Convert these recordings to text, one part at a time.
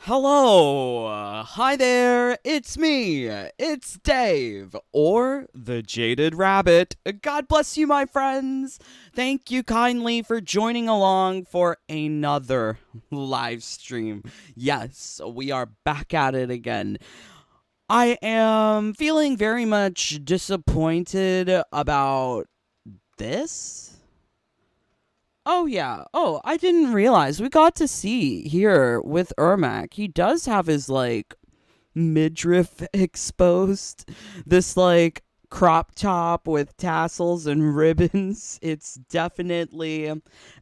Hello! Hi there! It's me! It's Dave! Or the Jaded Rabbit. God bless you, my friends! Thank you kindly for joining along for another live stream. Yes, we are back at it again. I am feeling very much disappointed about this. Oh, yeah. Oh, I didn't realize. We got to see here with Ermac. He does have his, midriff exposed. This, crop top with tassels and ribbons. It's definitely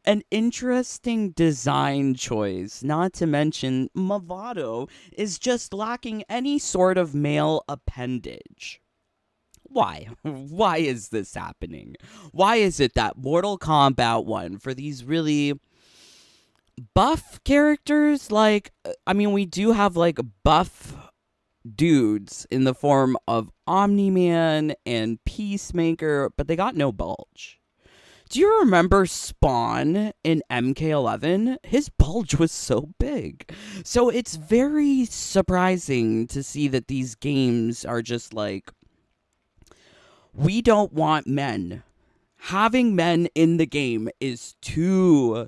an interesting design choice. Not to mention, Mavado is just lacking any sort of male appendage. Why? Why is this happening? Why is it that Mortal Kombat 1, for these really buff characters, we do have, buff dudes in the form of Omni-Man and Peacemaker, but they got no bulge. Do you remember Spawn in MK1? His bulge was so big. So it's very surprising to see that these games are just we don't want men. Having men in the game is too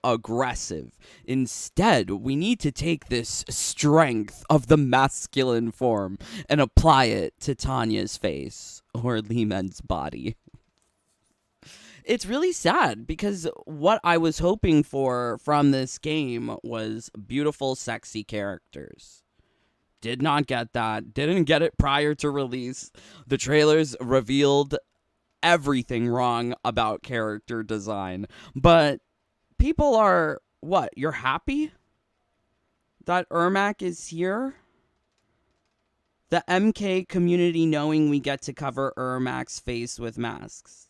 aggressive. Instead, we need to take this strength of the masculine form and apply it to Tanya's face or Leeman's body. It's really sad because what I was hoping for from this game was beautiful, sexy characters. Did not get that. Didn't get it prior to release. The trailers revealed everything wrong about character design. But people are, what? You're happy that Ermac is here? The MK community knowing we get to cover Ermac's face with masks.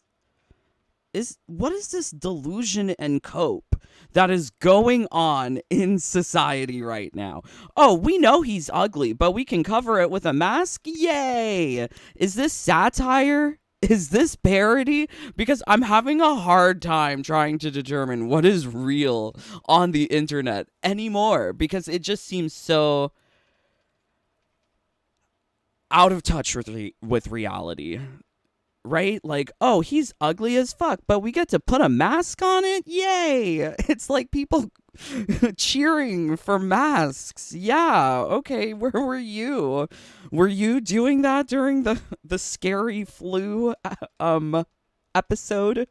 What is this delusion and cope that is going on in society right now? Oh, we know he's ugly, but we can cover it with a mask? Yay! Is this satire? Is this parody? Because I'm having a hard time trying to determine what is real on the internet anymore, because it just seems so out of touch with reality. Right? Oh, he's ugly as fuck, but we get to put a mask on it? Yay! It's like people cheering for masks. Yeah, okay, where were you? Were you doing that during the scary flu episode?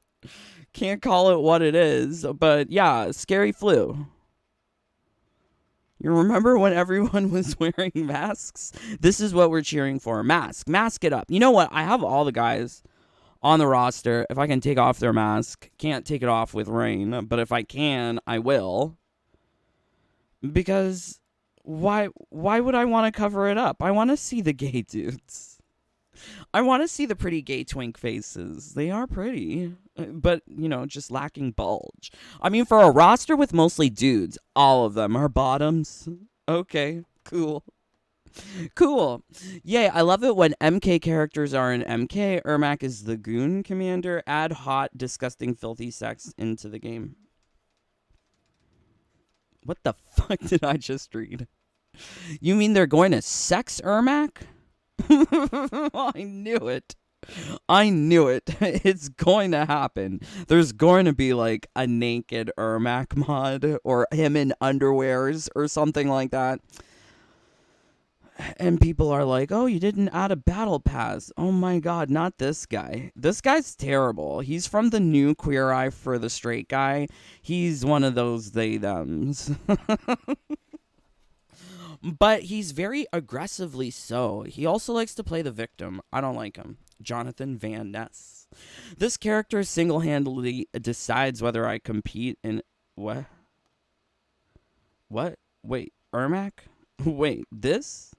Can't call it what it is, but yeah, scary flu. You remember when everyone was wearing masks? This is what we're cheering for. Mask it up. You know what? I have all the guys on the roster. If I can take off their mask, can't take it off with rain, but if I can, I will. Because why would I want to cover it up? I want to see the gay dudes. I want to see the pretty gay twink faces. They are pretty, but, just lacking bulge. I mean, for a roster with mostly dudes, all of them are bottoms. Okay, cool. Cool. Yay, I love it when MK characters are in MK. Ermac is the goon commander. Add hot, disgusting, filthy sex into the game. What the fuck did I just read? You mean they're going to sex Ermac? I knew it. It's going to happen. There's going to be a naked Ermac mod or him in underwears or something like that. And people are like, oh, you didn't add a battle pass. Oh my god, not this guy. This guy's terrible. He's from the new Queer Eye for the Straight Guy. He's one of those they-thems. But he's very aggressively so. He also likes to play the victim. I don't like him. Jonathan Van Ness. This character single-handedly decides whether I compete in... What? What? Wait, Ermac? Wait, this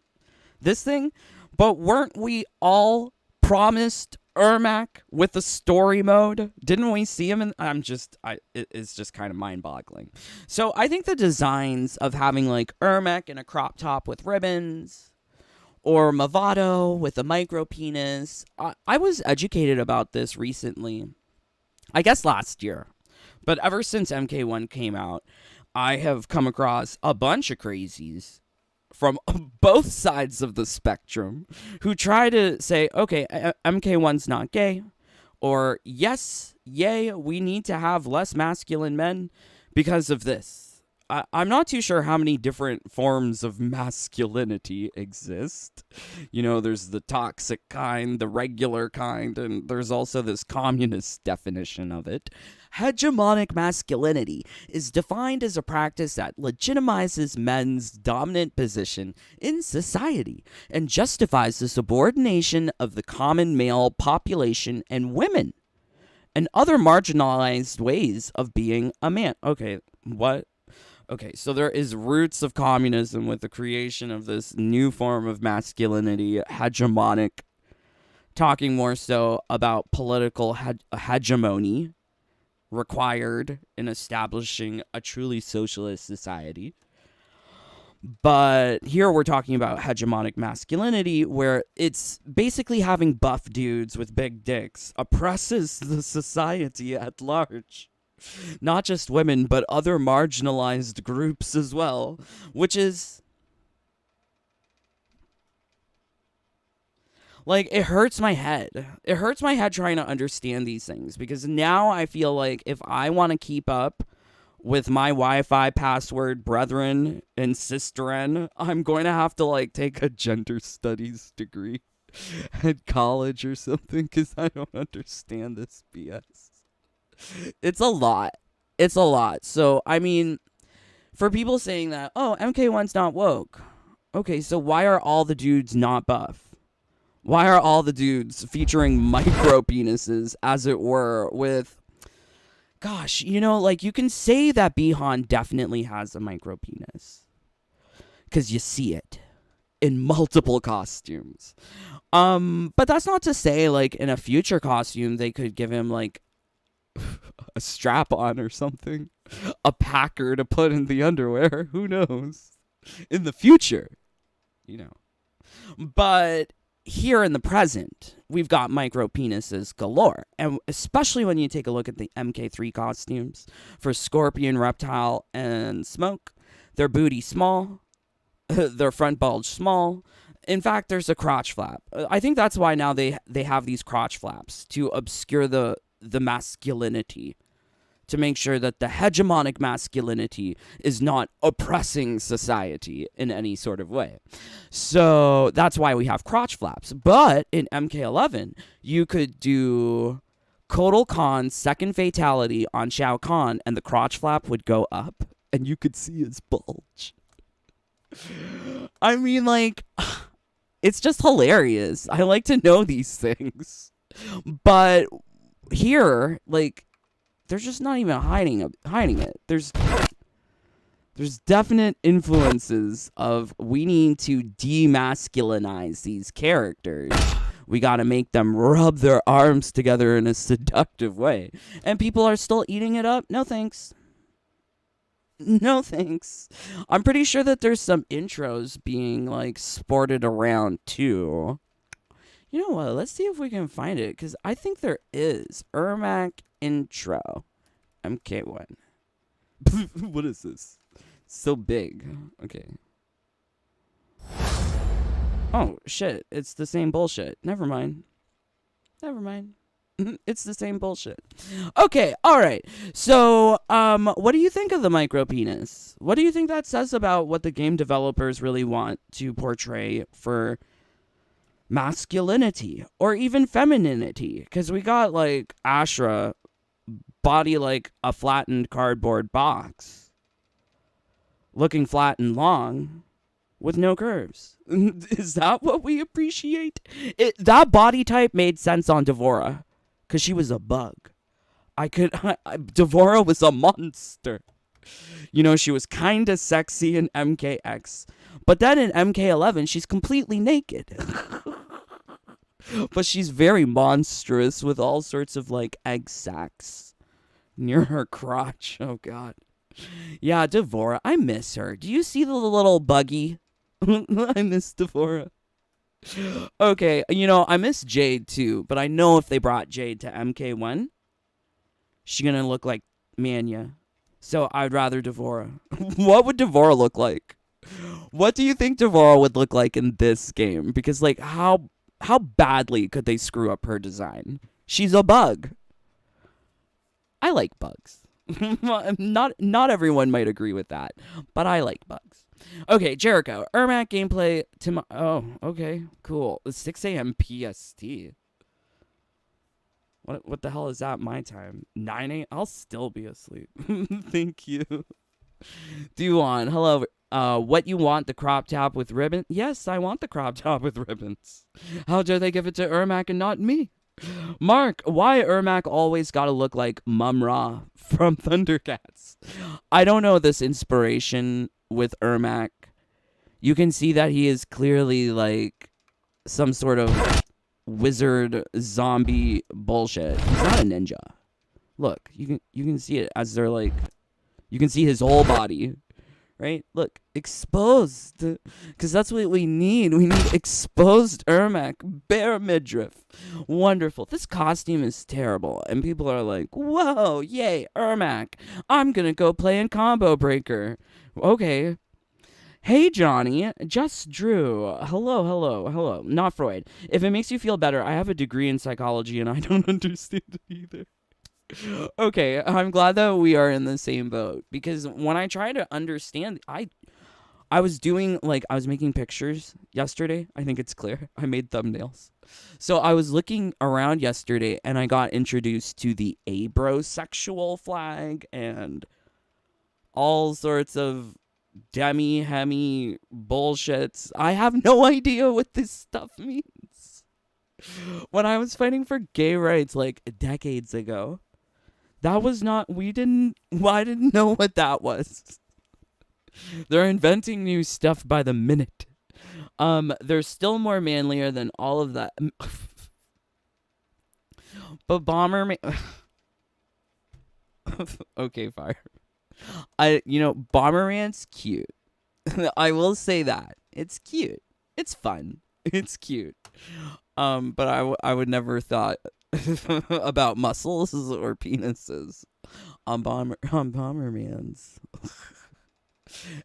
thing? But weren't we all promised Ermac with the story mode? Didn't we see him in... it's just kind of mind-boggling. So I think the designs of having Ermac in a crop top with ribbons, or Mavado with a micro penis, I was educated about this recently. I guess last year. But ever since MK1 came out, I have come across a bunch of crazies from both sides of the spectrum who try to say, okay, MK1's not gay, or yes, yay, we need to have less masculine men because of this. I'm not too sure how many different forms of masculinity exist. You know, there's the toxic kind, the regular kind, and there's also this communist definition of it. Hegemonic masculinity is defined as a practice that legitimizes men's dominant position in society and justifies the subordination of the common male population and women and other marginalized ways of being a man. Okay, what? Okay, so there is roots of communism with the creation of this new form of masculinity, hegemonic, talking more so about political hegemony required in establishing a truly socialist society. But here we're talking about hegemonic masculinity, where it's basically having buff dudes with big dicks oppresses the society at large. Not just women, but other marginalized groups as well, which is... like, it hurts my head. It hurts my head trying to understand these things, because now I feel like if I want to keep up with my Wi-Fi password brethren and sisterin, I'm going to have to, like, take a gender studies degree at college or something, because I don't understand this BS. It's a lot. It's a lot. So, I mean, for people saying that, oh, MK1's not woke. Okay, so why are all the dudes not buff? Why are all the dudes featuring micro penises, as it were, with... gosh, you know, like, you can say that Bihan definitely has a micro penis. Because you see it in multiple costumes. But that's not to say, like, in a future costume, they could give him, like, a strap on or something, a packer to put in the underwear. Who knows? In the future, you know. But here in the present, we've got micro penises galore, and especially when you take a look at the MK3 costumes for Scorpion, Reptile, and Smoke. Their booty small, their front bulge small. In fact, there's a crotch flap. I think that's why now they have these crotch flaps to obscure the masculinity, to make sure that the hegemonic masculinity is not oppressing society in any sort of way. So that's why we have crotch flaps. But in MK11, you could do Kotal Khan's second fatality on Shao Kahn, and the crotch flap would go up, and you could see his bulge. I mean, like, it's just hilarious. I like to know these things. But here, like, they're just not even hiding it. There's definite influences of, we need to demasculinize these characters. We gotta make them rub their arms together in a seductive way. And people are still eating it up? No thanks. No thanks. I'm pretty sure that there's some intros being, like, sported around too. You know what? Let's see if we can find it, because I think there is. Ermac intro. MK1. What is this? So big. Okay. Oh, shit. It's the same bullshit. Never mind. It's the same bullshit. Okay, alright. So, what do you think of the micro penis? What do you think that says about what the game developers really want to portray for masculinity or even femininity? Because we got, like, Ashra body like a flattened cardboard box, looking flat and long with no curves. Is that what we appreciate? That body type made sense on Devora, because she was a bug. Devora was a monster. You know, she was kind of sexy in MKX, but then in MK11 she's completely naked. But she's very monstrous with all sorts of, like, egg sacs near her crotch. Oh, God. Yeah, Devora. I miss her. Do you see the little buggy? I miss Devora. Okay, you know, I miss Jade, too. But I know if they brought Jade to MK1, she's gonna look like Manya. So I'd rather Devora. What would Devora look like? What do you think Devora would look like in this game? Because like how badly could they screw up her design? She's a bug. I like bugs. Not everyone might agree with that, but I like bugs. Okay, Jericho. Ermac gameplay tomorrow. Oh, okay, cool. It's 6 a.m. PST. What the hell is that my time? 9 a.m. I'll still be asleep. Thank you. Do you want? Hello. What you want? The crop top with ribbon? Yes, I want the crop top with ribbons. How dare they give it to Ermac and not me? Mark, why Ermac always gotta look like Mum-Ra from Thundercats? I don't know this inspiration with Ermac. You can see that he is clearly like some sort of wizard zombie bullshit. He's not a ninja. Look, you can see it as they're like, you can see his whole body. Right? Look, exposed. Because that's what we need. We need exposed Ermac. Bare midriff. Wonderful. This costume is terrible. And people are like, whoa, yay, Ermac. I'm going to go play in Combo Breaker. Okay. Hey, Johnny. Just Drew. Hello. Not Freud. If it makes you feel better, I have a degree in psychology and I don't understand it either. Okay, I'm glad that we are in the same boat, because when I try to understand, I was doing, like, I was making pictures yesterday. I think it's clear. I made thumbnails. So I was looking around yesterday and I got introduced to the abrosexual flag and all sorts of demi-hemi bullshits. I have no idea what this stuff means. When I was fighting for gay rights like decades ago, that was not, I didn't know what that was. They're inventing new stuff by the minute. They're still more manlier than all of that. But Bomberman... Okay, fire. Bomberman's cute. I will say that. It's cute. It's fun. It's cute. But I would never thought about muscles or penises on Bombermans.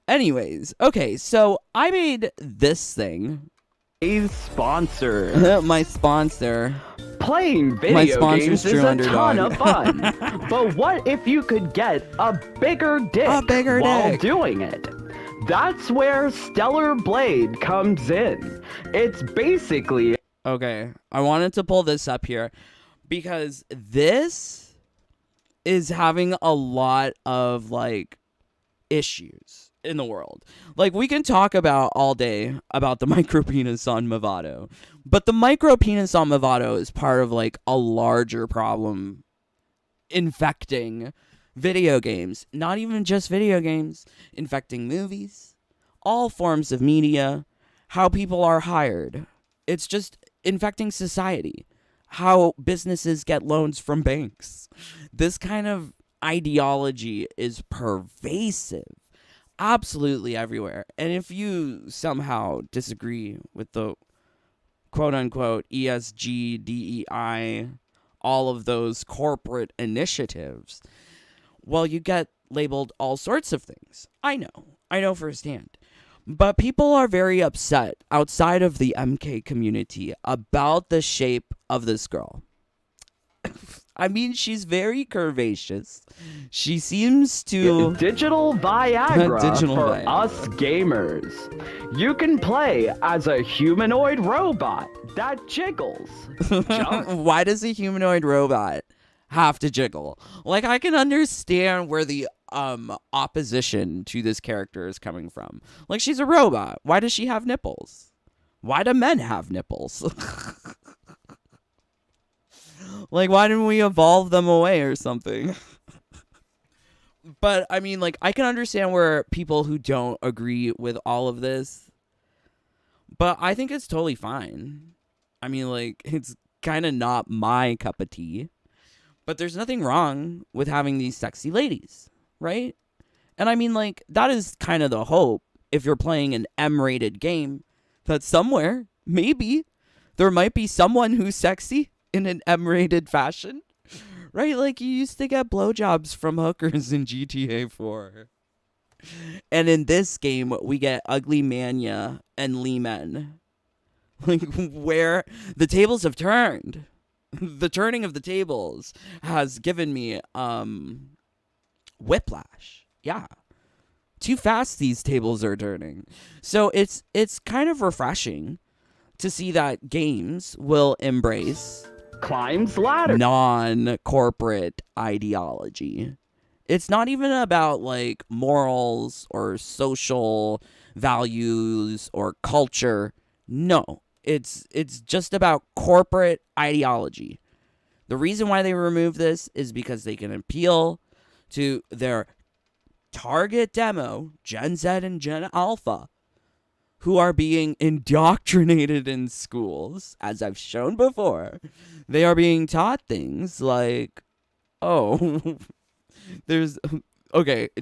Anyways, okay, so I made this thing. A sponsor. My sponsor. Playing video games is a Underdog. ton of fun. But what if you could get a bigger dick while doing it? That's where Stellar Blade comes in. It's basically... Okay, I wanted to pull this up here because this is having a lot of, like, issues in the world. Like, we can talk about all day about the micropenis on Mavado, but the micropenis on Mavado is part of, like, a larger problem infecting video games. Not even just video games, infecting movies, all forms of media, how people are hired. It's just infecting society, how businesses get loans from banks. This kind of ideology is pervasive, absolutely everywhere. And if you somehow disagree with the quote-unquote ESG, DEI, all of those corporate initiatives, well, you get labeled all sorts of things. I know firsthand. But people are very upset outside of the MK community about the shape of this girl. I mean, she's very curvaceous. She seems to... Digital Viagra for us gamers. You can play as a humanoid robot that jiggles. Why does a humanoid robot have to jiggle? Like, I can understand where the opposition to this character is coming from. Like, she's a robot. Why does she have nipples? Why do men have nipples? Like, why didn't we evolve them away or something? But, I mean, like, I can understand where people who don't agree with all of this, but I think it's totally fine. I mean, like, it's kind of not my cup of tea, but there's nothing wrong with having these sexy ladies, right? And I mean, like, that is kind of the hope if you're playing an M-rated game, that somewhere, maybe, there might be someone who's sexy in an M-rated fashion, Right? Like, you used to get blowjobs from hookers in GTA 4. And in this game, we get Ugly Mania and Lee Men. Like, where the tables have turned. The turning of the tables has given me whiplash. Yeah. Too fast these tables are turning. So it's kind of refreshing to see that games will embrace climbs ladder non-corporate ideology. It's not even about like morals or social values or culture. No, it's just about corporate ideology. The reason why they remove this is because they can appeal to their target demo, Gen Z and Gen Alpha, who are being indoctrinated in schools. As I've shown before, they are being taught things like, oh,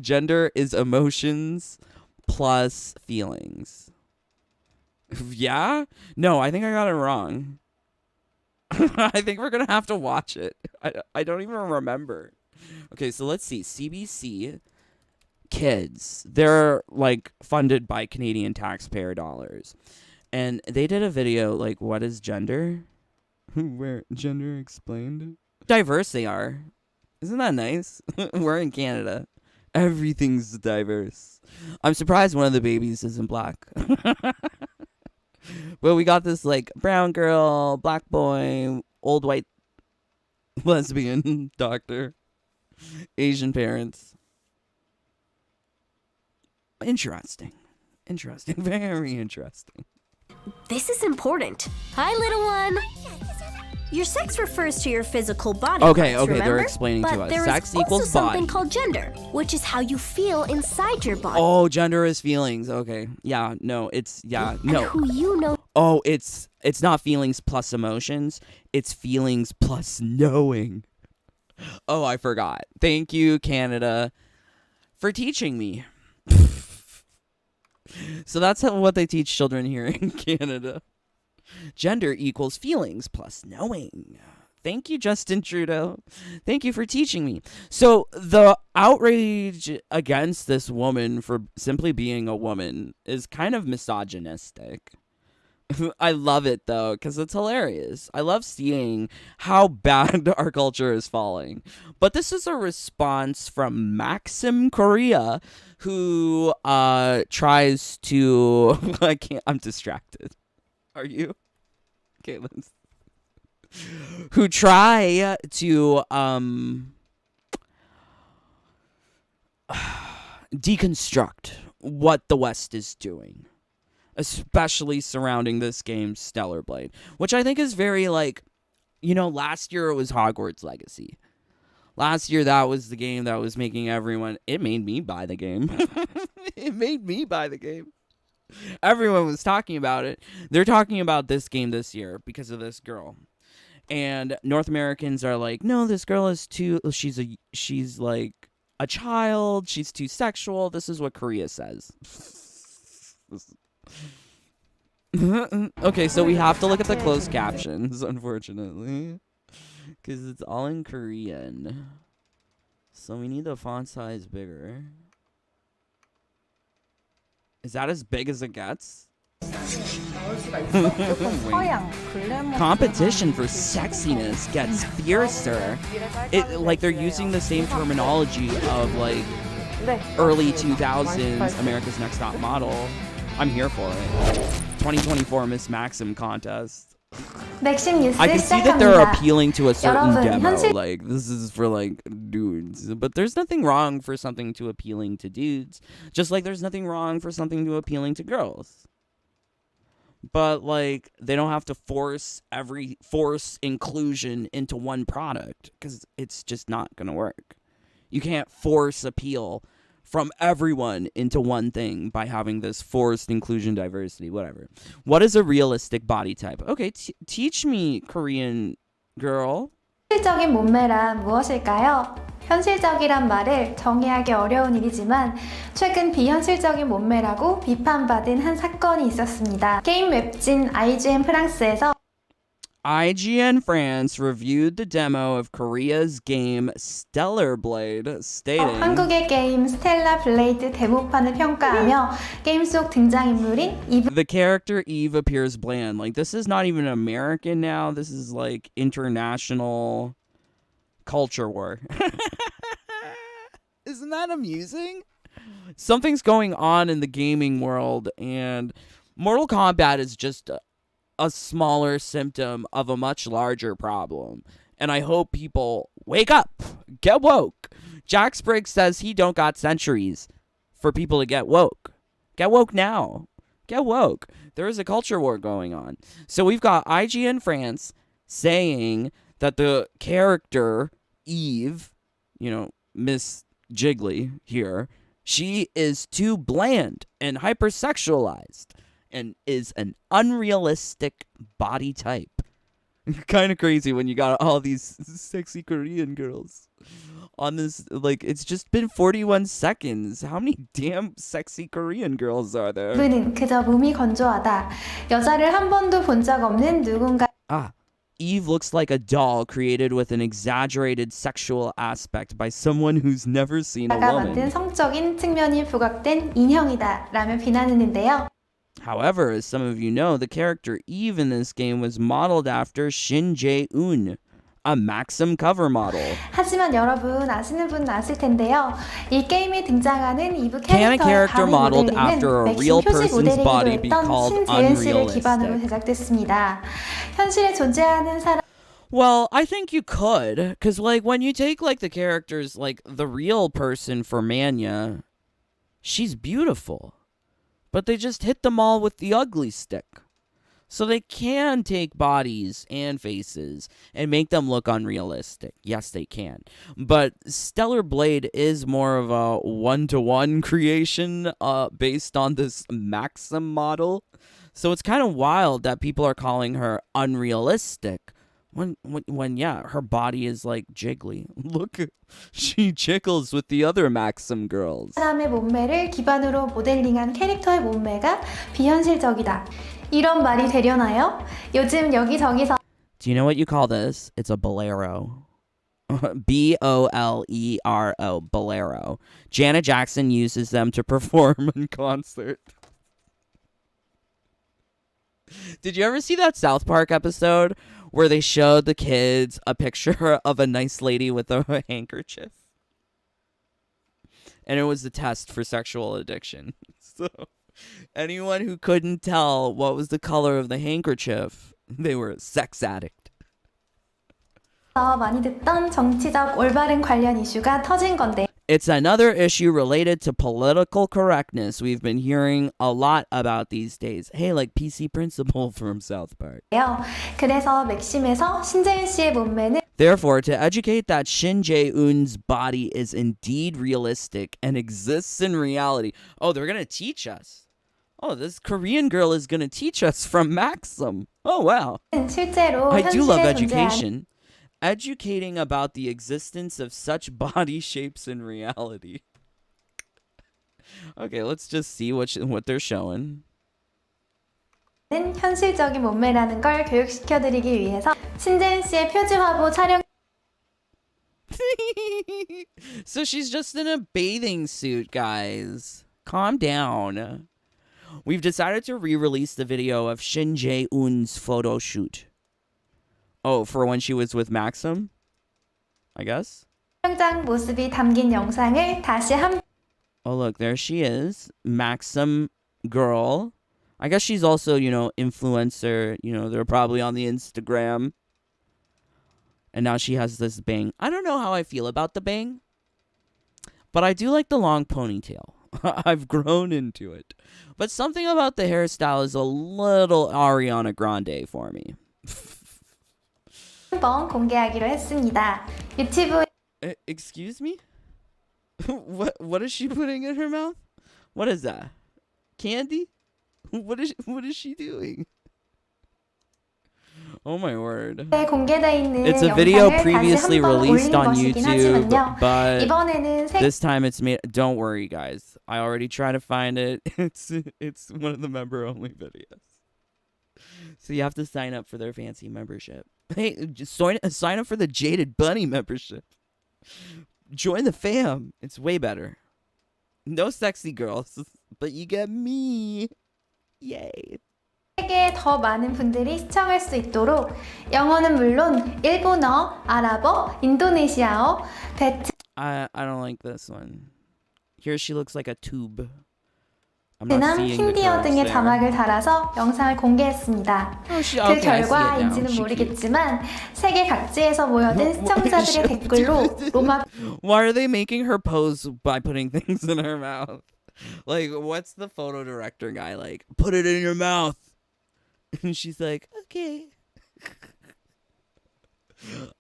gender is emotions plus feelings. Yeah? No, I think I got it wrong. I think we're going to have to watch it. I don't even remember. Okay, so let's see. CBC Kids. They're like funded by Canadian taxpayer dollars. And they did a video like, what is gender? Where gender explained? Diverse they are. Isn't that nice? We're in Canada. Everything's diverse. I'm surprised one of the babies isn't black. But we got this like brown girl, black boy, old white lesbian doctor, Asian parents. Interesting. Very interesting. This is important. Hi, little one. Your sex refers to your physical body. Okay, parts, remember? they're explaining but to us. There Sex is also equals something body. called gender, which is how you feel inside your body. Oh, gender is feelings. Okay. Yeah, no, it's no. And who you know. Oh, it's not feelings plus emotions. It's feelings plus knowing. Oh, I forgot. Thank you, Canada, for teaching me. So that's what they teach children here in Canada. Gender equals feelings plus knowing. Thank you, Justin Trudeau. Thank you for teaching me. So the outrage against this woman for simply being a woman is kind of misogynistic. I love it, though, because it's hilarious. I love seeing how bad our culture is falling. But this is a response from Maxim Korea, who tries to... I'm distracted. Are you? Okay, let's... Who try to deconstruct what the West is doing, especially surrounding this game Stellar Blade, which I think is very like, last year it was Hogwarts Legacy. Last year that was the game that was making everyone, it made me buy the game. It made me buy the game. Everyone was talking about it. They're talking about this game this year because of this girl. And North Americans are like, no, this girl is she's like a child. She's too sexual. This is what Korea says. Okay, so we have to look at the closed captions, unfortunately, because it's all in Korean. So we need the font size bigger. Is that as big as it gets? Competition for sexiness gets fiercer. Like they're using the same terminology of like early 2000s America's Next Top Model. I'm here for it. 2024 Miss Maxim contest. I can see that they're appealing to a certain demo. Like, this is for, like, dudes. But there's nothing wrong for something to appealing to dudes. Just like there's nothing wrong for something to appealing to girls. But, like, they don't have to force inclusion into one product. Because it's just not going to work. You can't force appeal from everyone into one thing by having this forced inclusion, diversity, whatever. What is a realistic body type? Okay, teach me, Korean girl. 현실적인 몸매란 무엇일까요? 현실적이란 말을 정의하기 어려운 일이지만 최근 비현실적인 몸매라고 비판받은 한 사건이 있었습니다. 게임 웹진 IGN 프랑스에서 IGN France reviewed the demo of Korea's game Stellar Blade, stating 한국의 게임 스텔라 블레이드 데모판을 평가하며 게임 속 등장인물인 이브 the character Eve appears bland. Like, this is not even American now. This is like international culture war. Isn't that amusing? Something's going on in the gaming world, and Mortal Kombat is just a smaller symptom of a much larger problem. And I hope people wake up, get woke. Jack Spriggs says he don't got centuries for people to get woke. Get woke now. Get woke. There is a culture war going on. So we've got IGN France saying that the character Eve, Miss Jiggly here, she is too bland and hypersexualized and is an unrealistic body type. Kind of crazy when you got all these sexy Korean girls on this. Like, it's just been 41 seconds. How many damn sexy Korean girls are there? 이브는 그저 몸이 건조하다. 여자를 한 번도 본 적 없는 누군가. Eve looks like a doll created with an exaggerated sexual aspect by someone who's never seen a woman. 만든 성적인 측면이 부각된 인형이다 라며 비난했는데요. However, as some of you know, the character Eve in this game was modeled after Shin Jae-un, a Maxim cover model. 하지만 여러분 아시는 분 아실 텐데요. 이 게임에 등장하는 이브 Can a 캐릭터의 character 바디 modeled 모델링은 after a 맥심 real 표지 person's body 모델이기도 be 했던 called 신재은 씨를 기반으로 unrealistic? 제작됐습니다. 현실에 존재하는 사람 Well, I think you could, because like when you take like the characters, like the real person for Manya, she's beautiful, but they just hit them all with the ugly stick. So they can take bodies and faces and make them look unrealistic. Yes, they can. But Stellar Blade is more of a one-to-one creation based on this Maxim model. So it's kind of wild that people are calling her unrealistic when yeah, her body is like jiggly. Look, she jiggles with the other Maxim girls. 사람의 몸매를 기반으로 모델링한 캐릭터의 몸매가 비현실적이다. 이런 말이 되려나요? 요즘 여기저기서 Do you know what you call this? It's a bolero. B-O-L-E-R-O, bolero. Janet Jackson uses them to perform in concert. Did you ever see that South Park episode where they showed the kids a picture of a nice lady with a handkerchief? And it was the test for sexual addiction. So anyone who couldn't tell what was the color of the handkerchief, they were a sex addict. 많이 듣던 정치적 올바른 관련 이슈가 터진 건데 It's another issue related to political correctness we've been hearing a lot about these days. Hey, like PC Principal from South Park. 그래서 맥심에서 신재은 씨의 몸매는 Therefore, to educate that Shin Jae-un's body is indeed realistic and exists in reality. Oh, they're going to teach us. Oh, this Korean girl is going to teach us from Maxim. Oh, wow. 실제로 I do love 현실에 존재하는 education. Educating about the existence of such body shapes in reality. Okay, let's just see what they're showing. 현실적인 몸매라는 걸 교육시켜드리기 위해서 신재은 씨의 표지 화보 촬영 So she's just in a bathing suit, guys. Calm down. We've decided to re-release the video of Shin Jae-un's photo shoot. Oh, for when she was with Maxim? I guess? 촬영장 모습이 담긴 영상을 다시 한 Oh, look, there she is. Maxim girl. I guess she's also, influencer. They're probably on the Instagram. And now she has this bang. I don't know how I feel about the bang. But I do like the long ponytail. I've grown into it. But something about the hairstyle is a little Ariana Grande for me. 번 공개하기로 했습니다. 유튜브 Excuse me? What is she putting in her mouth? What is that? Candy? What is she doing? Oh my word. 공개돼 있는 It's a video 영상을 previously 다시 한번 released 올린 on 것이긴 YouTube, 하지만요. but 이번에는 this time it's made. Don't worry, guys. I already tried to find it. It's one of the member only videos. So you have to sign up for their fancy membership. Hey, just sign up for the Jaded Bunny membership. Join the fam. It's way better. No sexy girls, but you get me. Yay. 세계에 더 많은 분들이 시청할 수 있도록 영어는 물론 일본어, 아랍어, 인도네시아어, I don't like this one. Here she looks like a tube. I'm 베트남, not seeing the 힌디어 curves 등의 there. 자막을 달아서 영상을 공개했습니다. 그 I see it now. 결과인지는 She cute. 모르겠지만 세계 각지에서 모여든 시청자들의 댓글로 로마 Why are they making her pose by putting things in her mouth? Like, what's the photo director guy like? Put it in your mouth. And she's like, okay.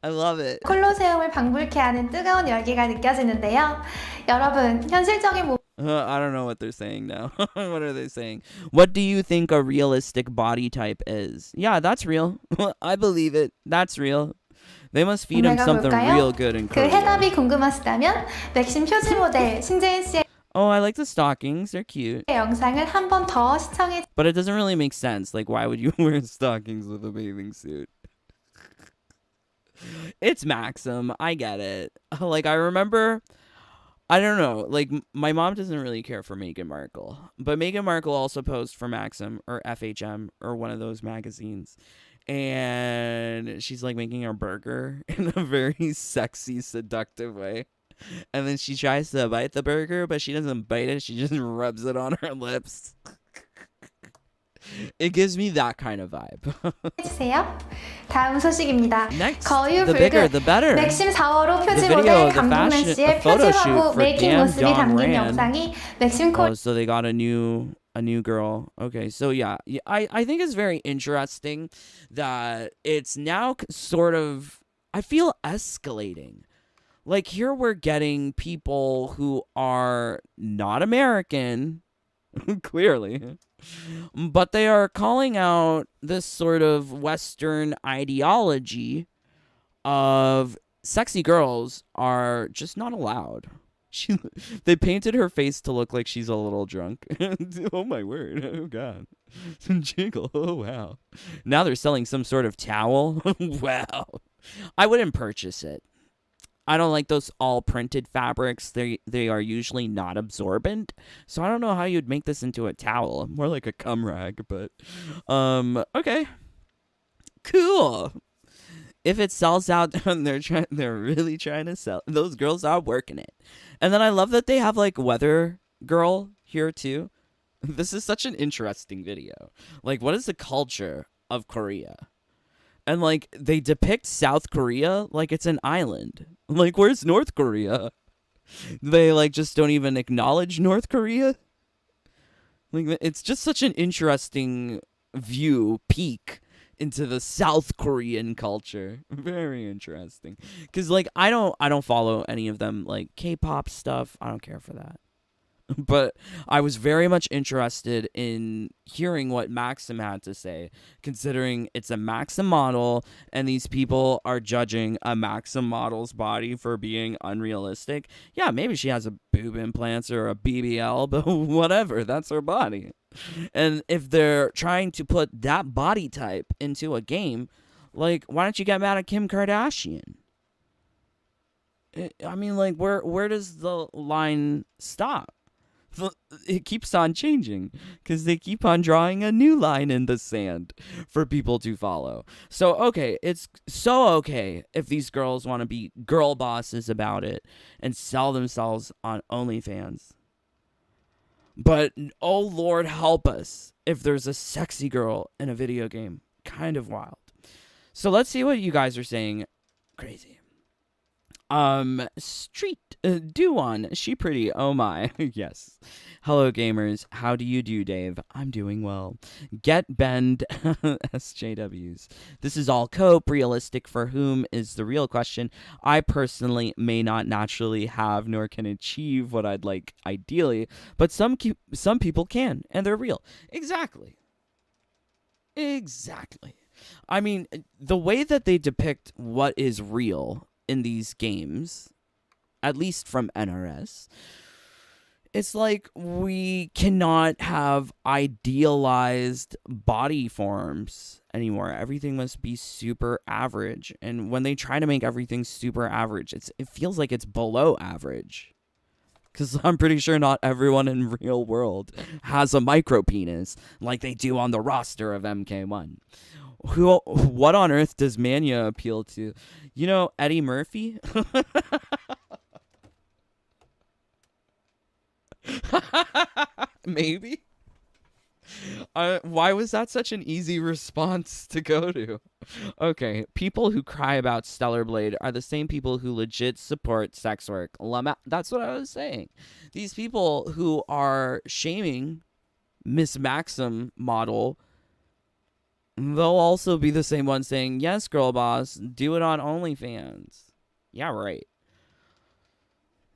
I love it. 콜로세움을 방불케 하는 뜨거운 열기가 느껴지는데요. 여러분, 현실적인 I don't know what they're saying now. What are they saying? What do you think a realistic body type is? Yeah, that's real. I believe it. That's real. They must feed him something real good in 그 Korea. 해답이 궁금하시다면 맥심 표지 모델 신재인 씨의 Oh, I like the stockings. They're cute. 영상을 한 번 더 시청해 But it doesn't really make sense. Like, why would you wear stockings with a bathing suit? It's Maxim. I get it. Like, I remember, I don't know. Like, my mom doesn't really care for Meghan Markle. But Meghan Markle also posed for Maxim or FHM or one of those magazines. And she's, like, making a burger in a very sexy, seductive way. And then she tries to bite the burger, but she doesn't bite it. She just rubs it on her lips. It gives me that kind of vibe. 주세요. 다음 소식입니다. Next, 거유 the bigger, 붉은 the better. 맥심 4월호 표지 The video 모델 of the 강동란 fashion- 씨의 a photo 표지 shoot 화보 for 메이킹 Damn 모습이 Dawn 담긴 Rand. 영상이 맥심 Oh, so they got a new girl. Okay, so yeah, I think it's very interesting that it's now sort of, I feel, escalating. Like, here we're getting people who are not American, clearly, but they are calling out this sort of Western ideology of sexy girls are just not allowed. They painted her face to look like she's a little drunk. Oh my word. Oh god. Some jiggle. Oh wow. Now they're selling some sort of towel. Wow. I wouldn't purchase it. I don't like those all printed fabrics. They are usually not absorbent. So I don't know how you'd make this into a towel. More like a cum rag, but okay. Cool. If it sells out, they're really trying to sell. Those girls are working it. And then I love that they have like Weather Girl here too. This is such an interesting video. Like, what is the culture of Korea? And like, they depict South Korea like it's an island. Like, where's North Korea? They like just don't even acknowledge North Korea. Like, it's just such an interesting peek into the South Korean culture. Very interesting. Cause like I don't follow any of them like K-pop stuff. I don't care for that. But I was very much interested in hearing what Maxim had to say, considering it's a Maxim model and these people are judging a Maxim model's body for being unrealistic. Yeah, maybe she has a boob implants or a BBL, but whatever, that's her body. And if they're trying to put that body type into a game, like, why don't you get mad at Kim Kardashian? I mean, like, where does the line stop? It keeps on changing because they keep on drawing a new line in the sand for people to follow. So, okay, it's so okay if these girls want to be girl bosses about it and sell themselves on OnlyFans. But, oh Lord, help us if there's a sexy girl in a video game. Kind of wild. So let's see what you guys are saying. Crazy. Street Duan, she pretty, oh my. Yes. Hello gamers, how do you do, Dave? I'm doing well. Get bend SJWs. This is all cope. Realistic for whom is the real question. I personally may not naturally have nor can achieve what I'd like ideally, but some people can, and they're real. Exactly. I mean, the way that they depict what is real in these games, at least from NRS, It's like we cannot have idealized body forms anymore. Everything must be super average. And when they try to make everything super average, it feels like it's below average. Because I'm pretty sure not everyone in real world has a micro penis like they do on the roster of MK1. What on earth does Mania appeal to? You know, Eddie Murphy? Maybe. Why was that such an easy response to go to? Okay, people who cry about Stellar Blade are the same people who legit support sex work. That's what I was saying. These people who are shaming Miss Maxim model, they'll also be the same ones saying, yes, girl boss, do it on OnlyFans. Yeah, right.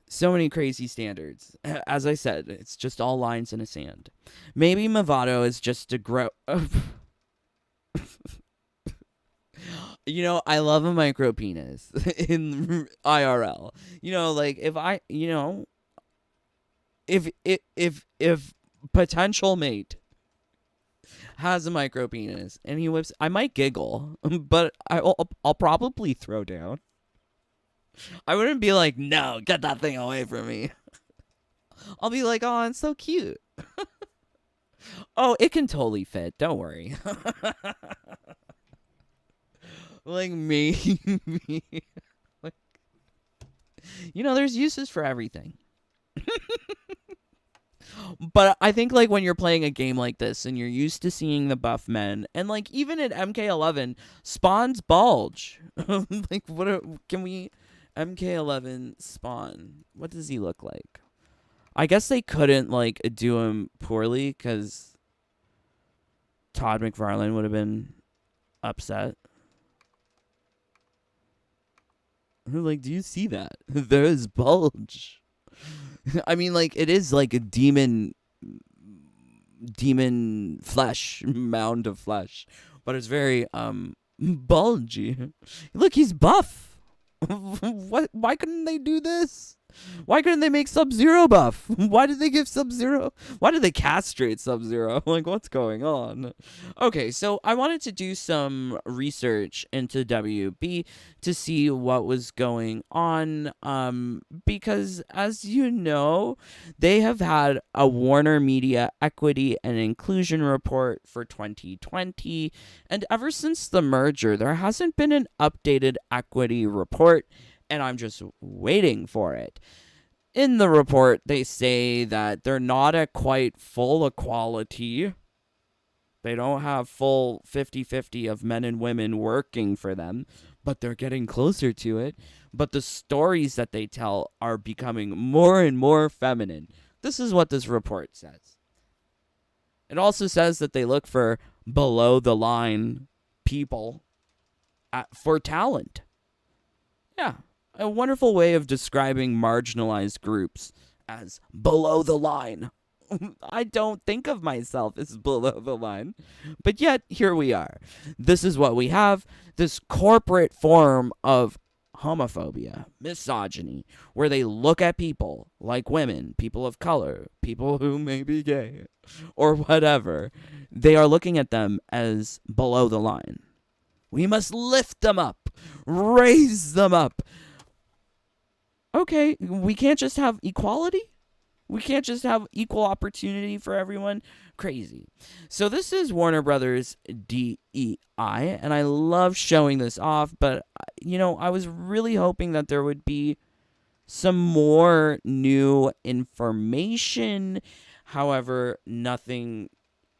So many crazy standards. As I said, it's just all lines in the sand. Maybe Mavado is just a You know, I love a micro penis in IRL. You know, like if potential mate has a micro penis and he whips, I might giggle, but I'll probably throw down. I wouldn't be like, no, get that thing away from me. I'll be like, oh, it's so cute. Oh, it can totally fit. Don't worry. Like, maybe. Like, you know, there's uses for everything. But I think, like, when you're playing a game like this and you're used to seeing the buff men, and, like, even in MK11, Spawn's bulge. Like, can we... MK11 Spawn. What does he look like? I guess they couldn't, like, do him poorly because Todd McFarlane would have been upset. Like, do you see that? There's bulge. I mean, like, it is like a demon flesh, mound of flesh. But it's very, bulgy. Look, he's buff. What? Why couldn't they do this? Why couldn't they make Sub-Zero buff? Why did they give Sub-Zero? Why did they castrate Sub-Zero? Like, what's going on? Okay, so I wanted to do some research into WB to see what was going on. Because, as you know, they have had a Warner Media Equity and Inclusion Report for 2020. And ever since the merger, there hasn't been an updated equity report. And I'm just waiting for it. In the report, they say that they're not at quite full equality. They don't have full 50-50 of men and women working for them, but they're getting closer to it. But the stories that they tell are becoming more and more feminine. This is what this report says. It also says that they look for below-the-line people for talent. Yeah. A wonderful way of describing marginalized groups as below the line. I don't think of myself as below the line, but yet here we are. This is what we have, this corporate form of homophobia, misogyny, where they look at people like women, people of color, people who may be gay, or whatever. They are looking at them as below the line. We must lift them up, raise them up. Okay, we can't just have equality? We can't just have equal opportunity for everyone? Crazy. So this is Warner Brothers DEI, and I love showing this off, but, you know, I was really hoping that there would be some more new information. However, nothing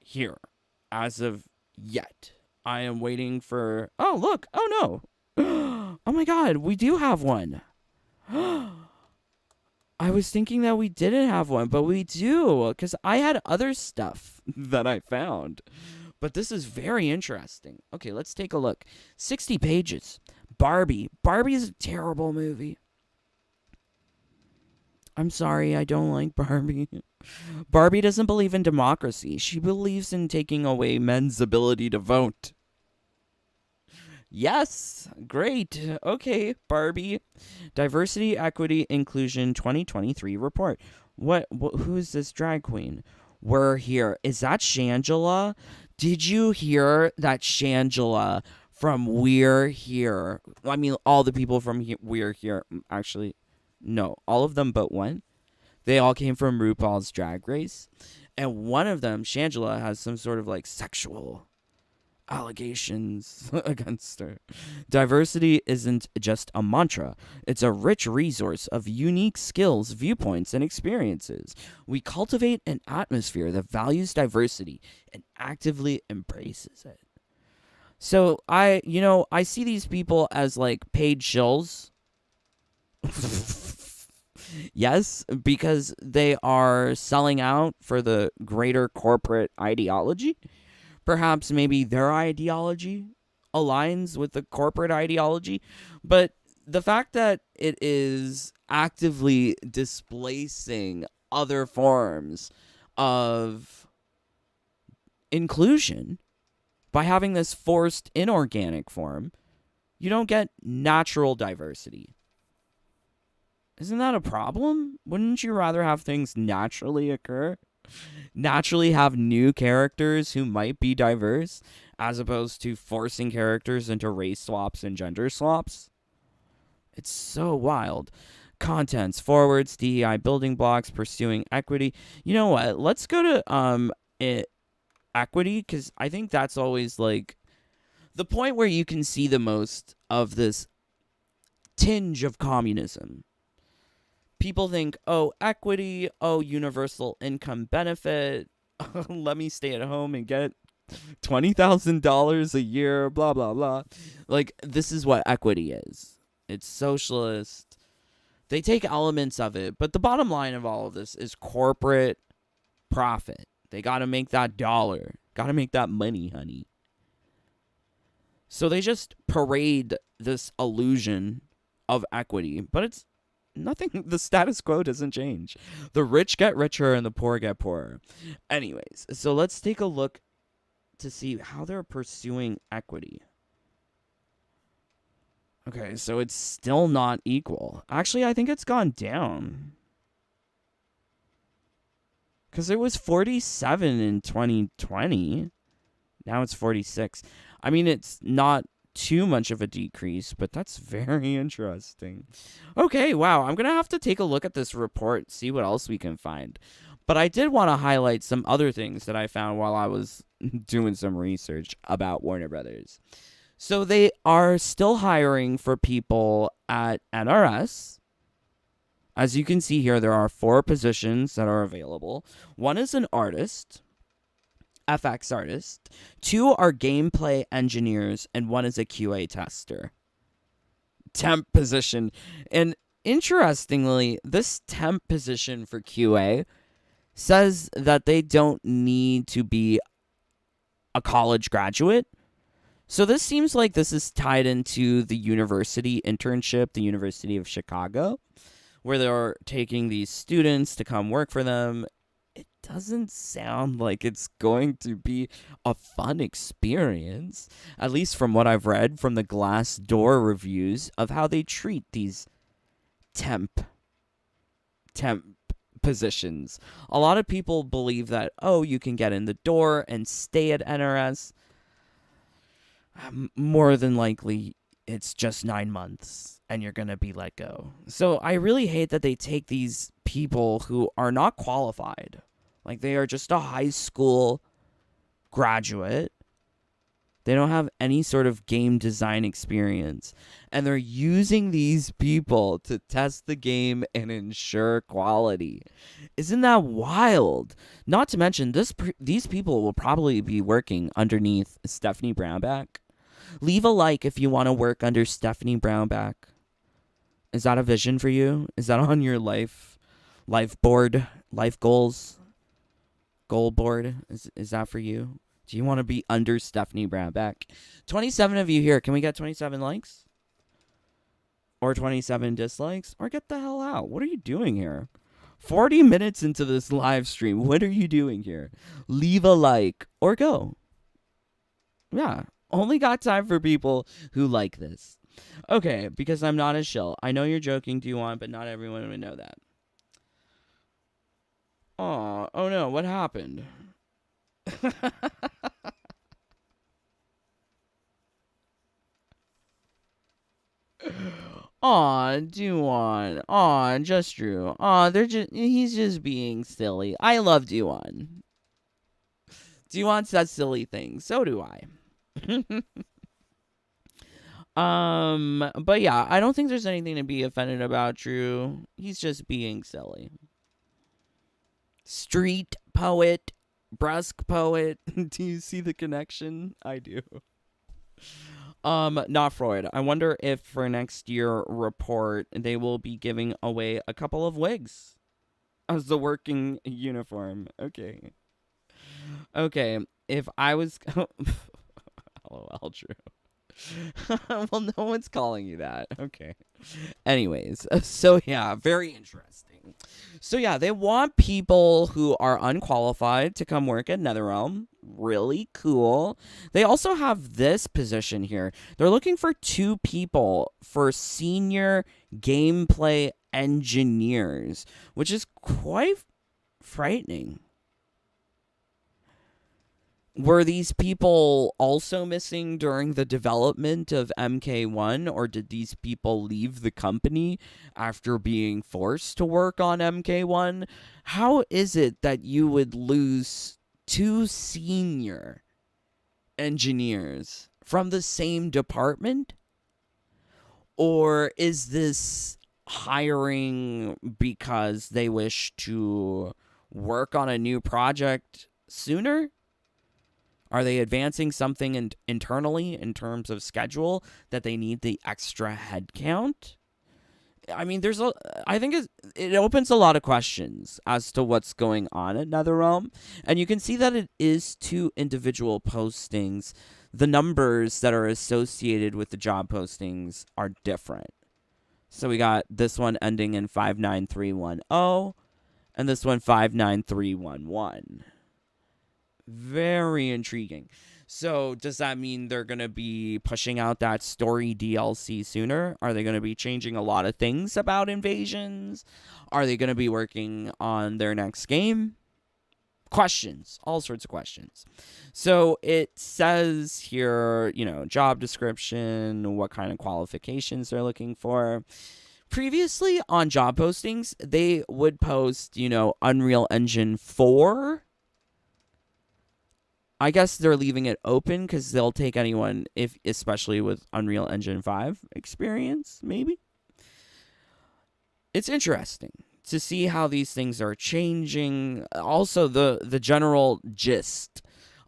here as of yet. I am waiting for... Oh, look! Oh, no! Oh my god, we do have one! I was thinking that we didn't have one, but we do, because I had other stuff that I found. But this is very interesting. Okay, let's take a look. 60 pages. Barbie. Barbie is a terrible movie. I'm sorry, I don't like Barbie. Barbie doesn't believe in democracy. She believes in taking away men's ability to vote. Yes, great. Okay, Barbie. Diversity, Equity, Inclusion 2023 report. Who is this drag queen? We're here. Is that Shangela? Did you hear that Shangela from We're Here? I mean, all the people from We're Here. Actually, no. All of them but one. They all came from RuPaul's Drag Race. And one of them, Shangela, has some sort of like sexual allegations against her. Diversity isn't just a mantra. It's a rich resource of unique skills, viewpoints, and experiences. We cultivate an atmosphere that values diversity and actively embraces it. So I see these people as like paid shills. Yes, because they are selling out for the greater corporate ideology. Perhaps maybe their ideology aligns with the corporate ideology, but the fact that it is actively displacing other forms of inclusion by having this forced inorganic form, you don't get natural diversity. Isn't that a problem? Wouldn't you rather have things naturally occur? Naturally have new characters who might be diverse, as opposed to forcing characters into race swaps and gender swaps? It's so wild. Contents, forwards, DEI building blocks, pursuing equity. You know what? Let's go to equity, because I think that's always like the point where you can see the most of this tinge of communism. People think, oh, equity, oh, universal income benefit, let me stay at home and get $20,000 a year, blah, blah, blah. Like, this is what equity is. It's socialist. They take elements of it, but the bottom line of all of this is corporate profit. They got to make that dollar. Got to make that money, honey. So they just parade this illusion of equity, but it's nothing. The status quo doesn't change. The rich get richer and the poor get poorer. Anyways, so let's take a look to see how they're pursuing equity. Okay, so it's still not equal. Actually, I think it's gone down. Because it was 47 in 2020. Now it's 46. I mean, it's not too much of a decrease, but that's very interesting. Okay, wow, I'm gonna have to take a look at this report, see what else we can find. But I did want to highlight some other things that I found while I was doing some research about Warner Brothers. So they are still hiring for people at NRS. As you can see here, there are 4 positions that are available. One is an artist, FX artist, 2 are gameplay engineers, and 1 is a QA tester. Temp position. And interestingly, this temp position for QA says that they don't need to be a college graduate. So this seems like this is tied into the university internship, the University of Chicago, where they're taking these students to come work for them. It doesn't sound like it's going to be a fun experience, at least from what I've read from the Glassdoor reviews of how they treat these temp positions. A lot of people believe that, oh, you can get in the door and stay at NRS. More than likely, it's just 9 months and you're going to be let go. So I really hate that they take these people who are not qualified. Like, they are just a high school graduate. They don't have any sort of game design experience. And they're using these people to test the game and ensure quality. Isn't that wild? Not to mention, these people will probably be working underneath Stephanie Brownback. Leave a like if you want to work under Stephanie Brownback. Is that a vision for you? Is that on your life board, life goals, goal board? Is that for you? Do you want to be under Stephanie Brownback? 27 of you here. Can we get 27 likes? Or 27 dislikes? Or get the hell out. What are you doing here? 40 minutes into this live stream. What are you doing here? Leave a like or go. Yeah. Only got time for people who like this. Okay, because I'm not a shill. I know you're joking, do you want, but not everyone would know that. Oh no, what happened? Aw, Duan. Aw, just Drew. Aw, he's just being silly. I love Duan. Duan says silly things. So do I. But yeah, I don't think there's anything to be offended about Drew. He's just being silly. Street poet, brusque poet. Do you see the connection? I do. Not Freud. I wonder if for next year report they will be giving away a couple of wigs as the working uniform. Okay. If I was LOL, Drew. Well, no one's calling you that. Okay. Anyways, so yeah, very interesting. So yeah, they want people who are unqualified to come work at NetherRealm. Really cool. They also have this position here. They're looking for 2 people for senior gameplay engineers, which is quite frightening. Were these people also missing during the development of MK1, or did these people leave the company after being forced to work on MK1? How is it that you would lose 2 senior engineers from the same department? Or is this hiring because they wish to work on a new project sooner? Are they advancing something internally in terms of schedule that they need the extra headcount? I mean, I think it opens a lot of questions as to what's going on at NetherRealm. And you can see that it is 2 individual postings. The numbers that are associated with the job postings are different. So we got this one ending in 59310 and this one 59311. Very intriguing. So does that mean they're going to be pushing out that story DLC sooner? Are they going to be changing a lot of things about invasions? Are they going to be working on their next game? Questions, all sorts of questions. So it says here, job description, what kind of qualifications they're looking for. Previously on job postings, they would post, Unreal Engine 4. I guess they're leaving it open because they'll take anyone, especially with Unreal Engine 5 experience, maybe. It's interesting to see how these things are changing. Also, the general gist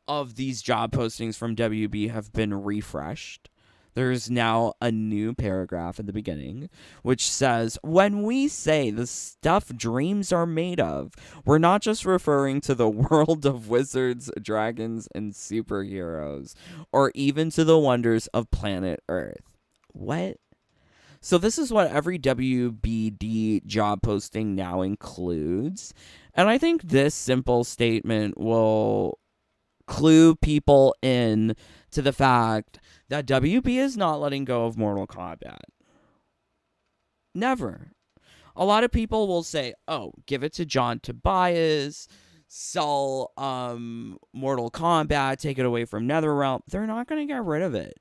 of these job postings from WB have been refreshed. There's now a new paragraph at the beginning, which says, when we say the stuff dreams are made of, we're not just referring to the world of wizards, dragons, and superheroes, or even to the wonders of planet Earth. What? So this is what every WBD job posting now includes. And I think this simple statement will clue people in to the fact that WB is not letting go of Mortal Kombat. Never. A lot of people will say, oh, give it to John Tobias, sell Mortal Kombat, take it away from NetherRealm. They're not going to get rid of it.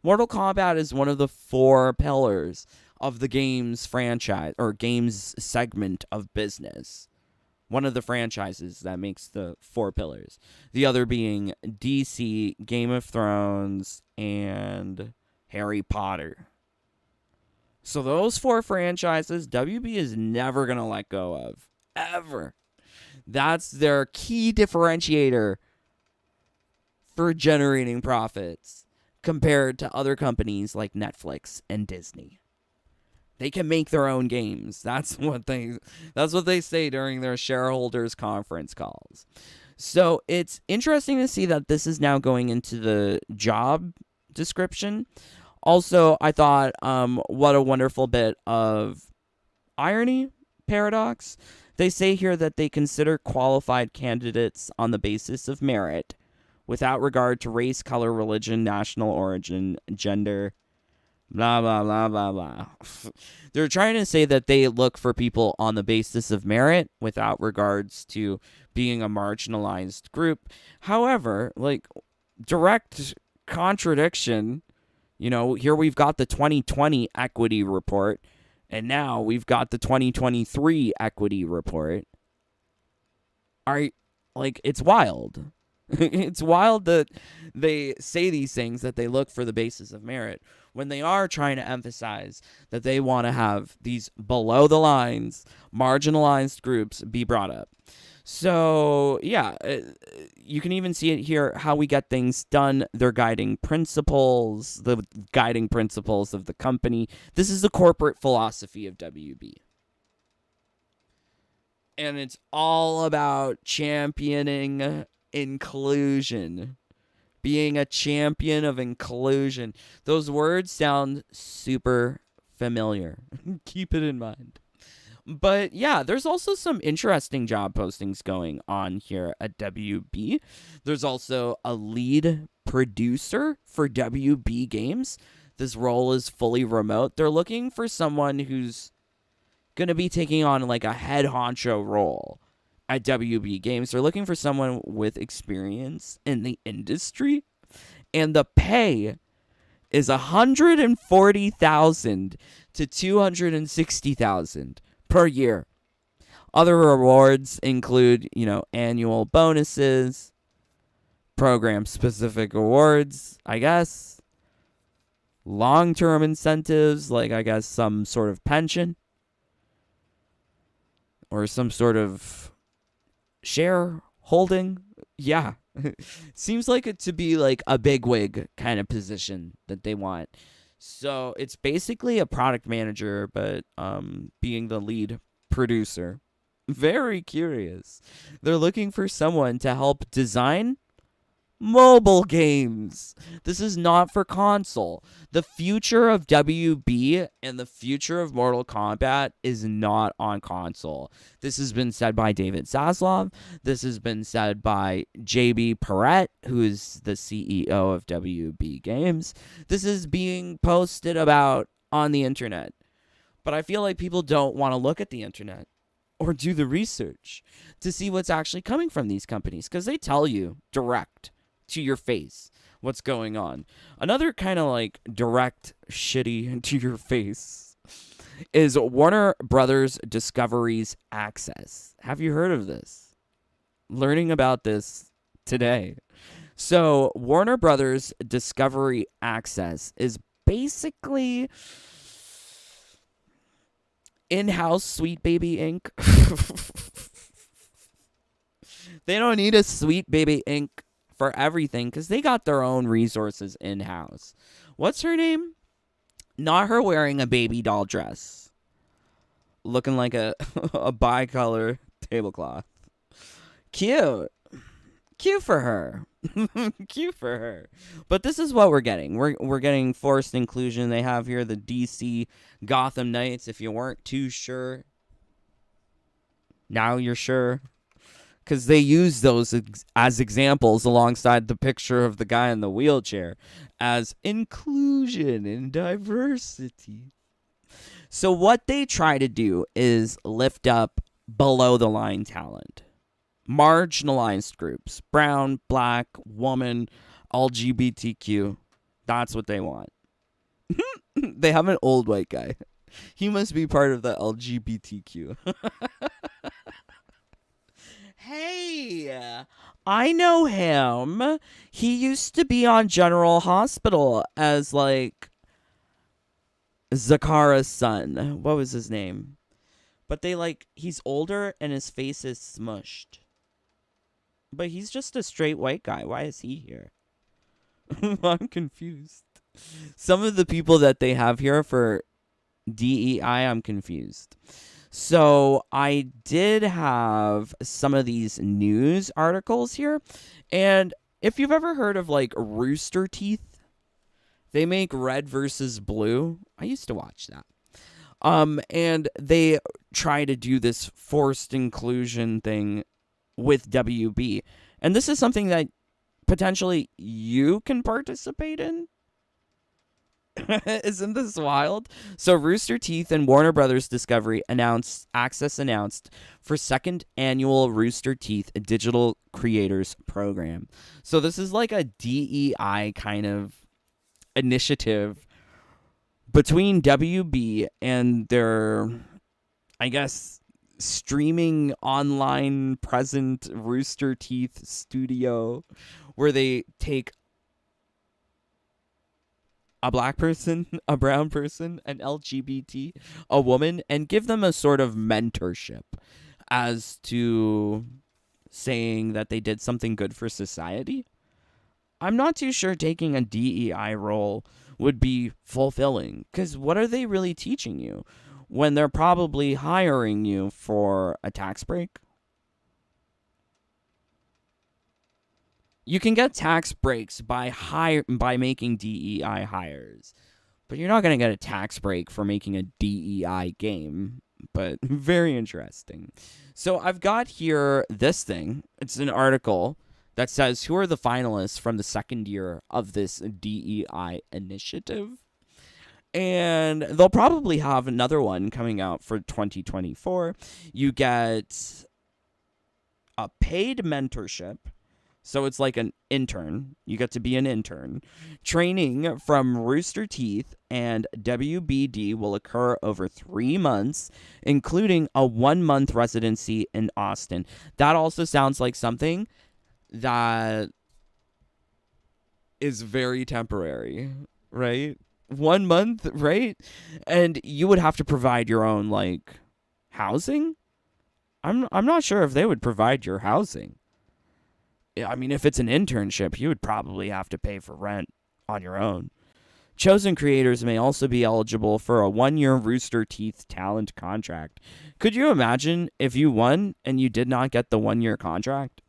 Mortal Kombat is one of the 4 pillars of the games franchise, or games segment of business. One of the franchises that makes the 4 pillars. The other being DC, Game of Thrones, and Harry Potter. So those 4 franchises, WB is never going to let go of. Ever. That's their key differentiator for generating profits compared to other companies like Netflix and Disney. They can make their own games. That's what they say during their shareholders conference calls. So it's interesting to see that this is now going into the job description. Also, I thought, what a wonderful bit of irony, paradox. They say here that they consider qualified candidates on the basis of merit, without regard to race, color, religion, national origin, gender, Blah, blah, blah, blah, blah. They're trying to say that they look for people on the basis of merit without regards to being a marginalized group. However, like, direct contradiction, here we've got the 2020 equity report, and now we've got the 2023 equity report. It's wild. It's wild that they say these things, that they look for the basis of merit, when they are trying to emphasize that they want to have these below the lines, marginalized groups be brought up. So, yeah, you can even see it here, how we get things done, their guiding principles, the guiding principles of the company. This is the corporate philosophy of WB. And it's all about championing inclusion. Being a champion of inclusion. Those words sound super familiar. Keep it in mind. But yeah, there's also some interesting job postings going on here at WB. There's also a lead producer for WB Games. This role is fully remote. They're looking for someone who's going to be taking on like a head honcho role at WB Games. They're looking for someone with experience in the industry, and the pay is $140,000 to $260,000 per year. Other rewards include, annual bonuses, program-specific awards, I guess, long-term incentives, like, I guess, some sort of pension, or some sort of shareholding. Yeah. Seems like it to be like a bigwig kind of position that they want. So it's basically a product manager, but being the lead producer. Very curious. They're looking for someone to help design mobile games. This is not for console. The future of WB and the future of Mortal Kombat is not on console. This has been said by David Zaslav. This has been said by JB Perrette, who is the CEO of WB Games. This is being posted about on the internet. But I feel like people don't want to look at the internet or do the research to see what's actually coming from these companies, because they tell you direct to your face what's going on. Another kind of like direct shitty to your face is Warner Brothers Discovery's Access. Have you heard of this? Learning about this today. So Warner Brothers Discovery Access is basically in-house Sweet Baby Inc. They don't need a Sweet Baby Inc. for everything, because they got their own resources in-house. What's her name? Not her wearing a baby doll dress, looking like a bicolor tablecloth. Cute for her. Cute for her. But this is what we're getting. We're getting forced inclusion. They have here the DC Gotham Knights. If you weren't too sure, now you're sure. Because they use those as examples alongside the picture of the guy in the wheelchair as inclusion and diversity. So what they try to do is lift up below the line talent. Marginalized groups. Brown, black, woman, LGBTQ. That's what they want. They have an old white guy. He must be part of the LGBTQ. Hey, I know him. He used to be on General Hospital as, like, Zakara's son. What was his name? But he's older and his face is smushed. But he's just a straight white guy. Why is he here? I'm confused. Some of the people that they have here for DEI, I'm confused. So I did have some of these news articles here. And if you've ever heard of like Rooster Teeth, they make red versus blue. I used to watch that. And they try to do this forced inclusion thing with WB. And this is something that potentially you can participate in. Isn't this wild? So Rooster Teeth and Warner Brothers Discovery announced for second annual Rooster Teeth Digital Creators Program. So this is like a DEI kind of initiative between WB and their, I guess, streaming online present Rooster Teeth studio, where they take a black person, a brown person, an LGBT, a woman, and give them a sort of mentorship as to saying that they did something good for society. I'm not too sure taking a DEI role would be fulfilling, because what are they really teaching you when they're probably hiring you for a tax break? You can get tax breaks by making DEI hires, but you're not going to get a tax break for making a DEI game. But very interesting. So I've got here this thing. It's an article that says who are the finalists from the second year of this DEI initiative. And they'll probably have another one coming out for 2024. You get a paid mentorship. So it's like an intern. You get to be an intern. Training from Rooster Teeth and WBD will occur over 3 months, including a 1-month residency in Austin. That also sounds like something that is very temporary, right? 1 month, right? And you would have to provide your own, like, housing? I'm not sure if they would provide your housing. I mean, if it's an internship, you would probably have to pay for rent on your own. Chosen creators may also be eligible for a 1-year Rooster Teeth talent contract. Could you imagine if you won and you did not get the 1-year contract?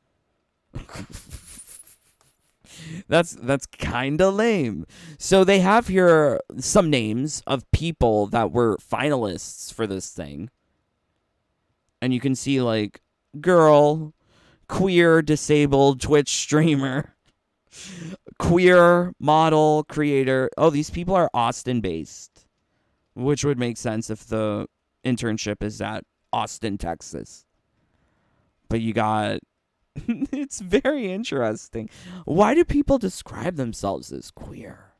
That's kind of lame. So they have here some names of people that were finalists for this thing. And you can see, like, girl, queer, disabled, Twitch streamer, queer, model, creator. Oh, these people are Austin-based, which would make sense if the internship is at Austin, Texas. But you got... It's very interesting. Why do people describe themselves as queer?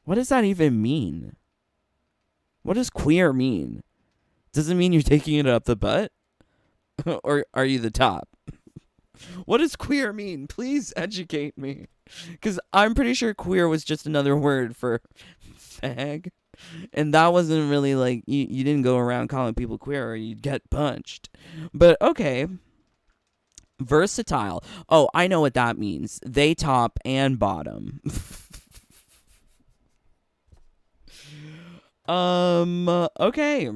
What does that even mean? What does queer mean? Does it mean you're taking it up the butt? Or are you the top? What does queer mean? Please educate me. Because I'm pretty sure queer was just another word for fag. And that wasn't really like, you didn't go around calling people queer or you'd get punched. But okay. Versatile. Oh, I know what that means. They top and bottom. Okay.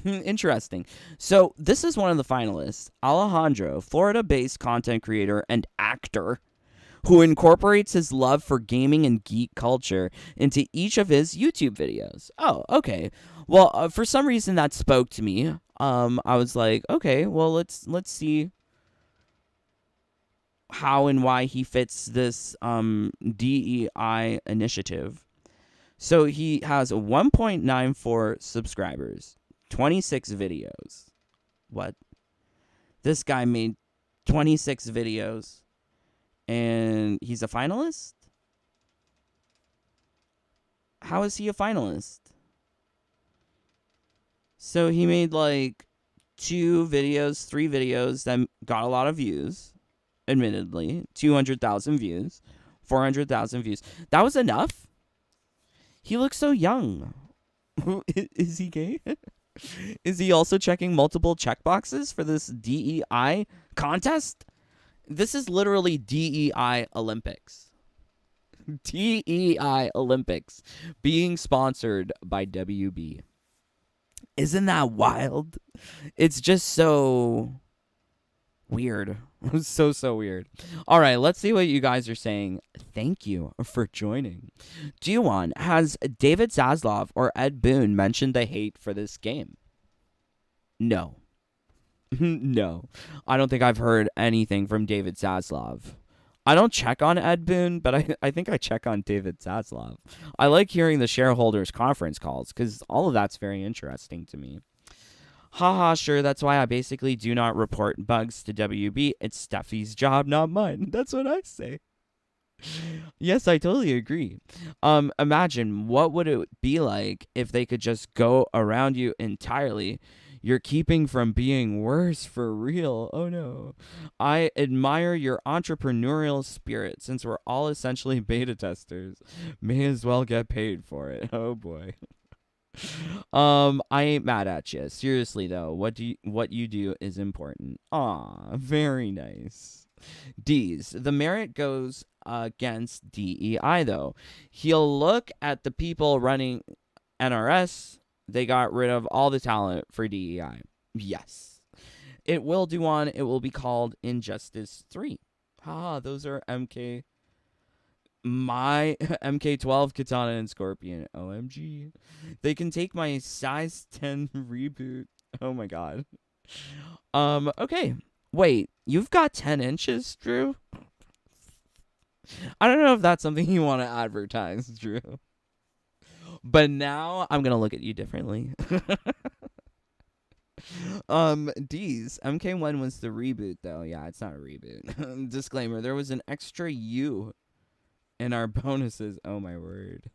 Interesting. So this is one of the finalists, Alejandro, Florida-based content creator and actor who incorporates his love for gaming and geek culture into each of his YouTube videos. Oh, okay. Well, for some reason that spoke to me. I was like, okay, well, let's see how and why he fits this DEI initiative. So he has 1.94 subscribers, 26 videos. What? This guy made 26 videos and he's a finalist? How is he a finalist? So he made like 3 videos that got a lot of views. Admittedly, 200,000 views, 400,000 views. That was enough? He looks so young. Is he gay? Is he also checking multiple checkboxes for this DEI contest? This is literally DEI Olympics. DEI Olympics being sponsored by WB. Isn't that wild? It's just so weird. So weird. All right, let's see what you guys are saying. Thank you for joining. Duan, has David Zaslav or Ed Boon mentioned the hate for this game? No. No. I don't think I've heard anything from David Zaslav. I don't check on Ed Boon, but I think I check on David Zaslav. I like hearing the shareholders conference calls because all of that's very interesting to me. Haha, sure, that's why I basically do not report bugs to WB. It's Steffi's job, not mine. That's what I say. Yes, I totally agree. Imagine what would it be like if they could just go around you entirely. You're keeping from being worse for real. Oh no. I admire your entrepreneurial spirit since we're all essentially beta testers. May as well get paid for it. Oh boy. I ain't mad at you. Seriously though, what you do is important. Aw, very nice. D's. The merit goes against DEI though. He'll look at the people running NRS. They got rid of all the talent for DEI. Yes. It will do on. It will be called Injustice 3. Haha, those are my MK12 Katana and Scorpion. OMG. They can take my size 10 reboot. Oh my god. Okay. Wait, you've got 10 inches, Drew? I don't know if that's something you want to advertise, Drew. But now I'm going to look at you differently. D's. MK1 was the reboot, though. Yeah, it's not a reboot. Disclaimer, there was an extra U in our bonuses. Oh, my word.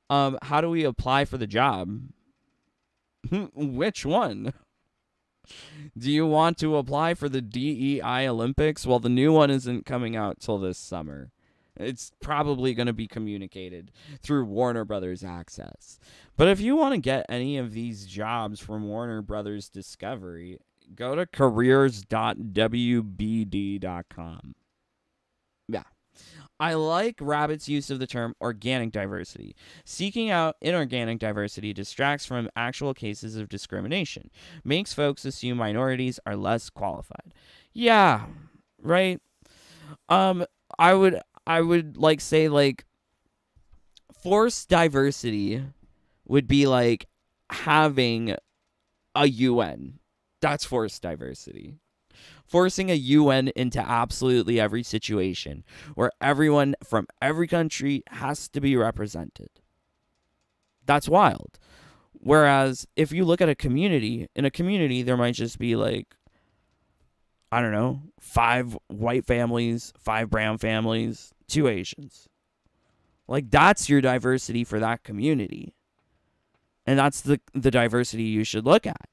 How do we apply for the job? Which one? Do you want to apply for the DEI Olympics? Well, the new one isn't coming out till this summer. It's probably going to be communicated through Warner Brothers Access. But if you want to get any of these jobs from Warner Brothers Discovery, go to careers.wbd.com. Yeah. I like Rabbit's use of the term organic diversity. Seeking out inorganic diversity distracts from actual cases of discrimination, makes folks assume minorities are less qualified. Yeah, right? I would like say like forced diversity would be like having a UN. That's forced diversity. Forcing a UN into absolutely every situation where everyone from every country has to be represented. That's wild. Whereas if you look at a community, in a community, there might just be like, I don't know, 5 white families, 5 brown families, 2 Asians. Like that's your diversity for that community. And that's the diversity you should look at.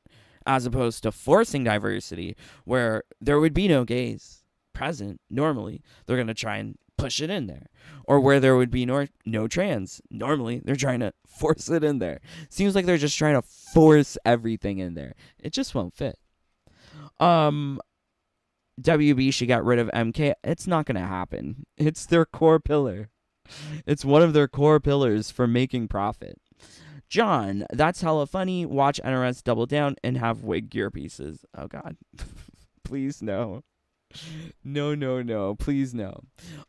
As opposed to forcing diversity where there would be no gays present normally. They're going to try and push it in there. Or where there would be no trans. Normally, they're trying to force it in there. Seems like they're just trying to force everything in there. It just won't fit. WB should get rid of MK. It's not going to happen. It's their core pillar. It's one of their core pillars for making profit. John, that's hella funny. Watch NRS double down and have wig gear pieces. Oh, God. Please, no. No. Please, no.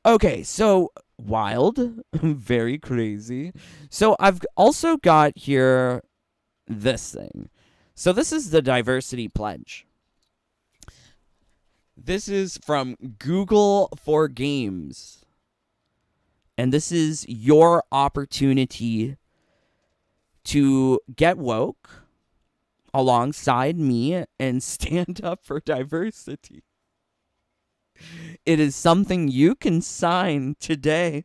Okay, so wild. Very crazy. So I've also got here this thing. So this is the diversity pledge. This is from Google for Games. And this is your opportunity to get woke alongside me and stand up for diversity. It is something you can sign today.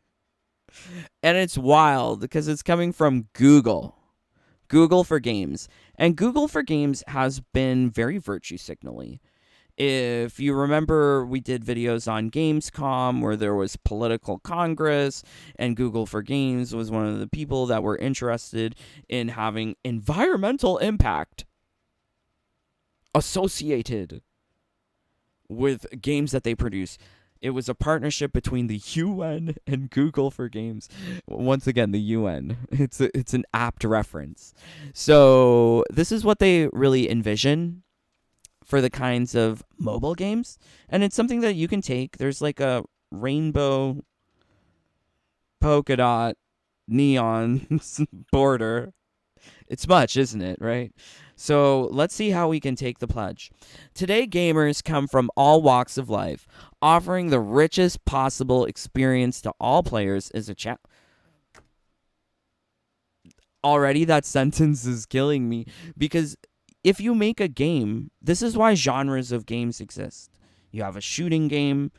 And it's wild because it's coming from Google. Google for Games. And Google for Games has been very virtue signaling. If you remember, we did videos on Gamescom where there was political Congress, and Google for Games was one of the people that were interested in having environmental impact associated with games that they produce. It was a partnership between the UN and Google for Games. Once again, the UN. It's an apt reference. So this is what they really envision for the kinds of mobile games. And it's something that you can take. There's like a rainbow polka dot neon border. It's much, isn't it? Right? So let's see how we can take the pledge. Today, gamers come from all walks of life, offering the richest possible experience to all players is a challenge. Already that sentence is killing me, because if you make a game, this is why genres of games exist. You have a shooting game,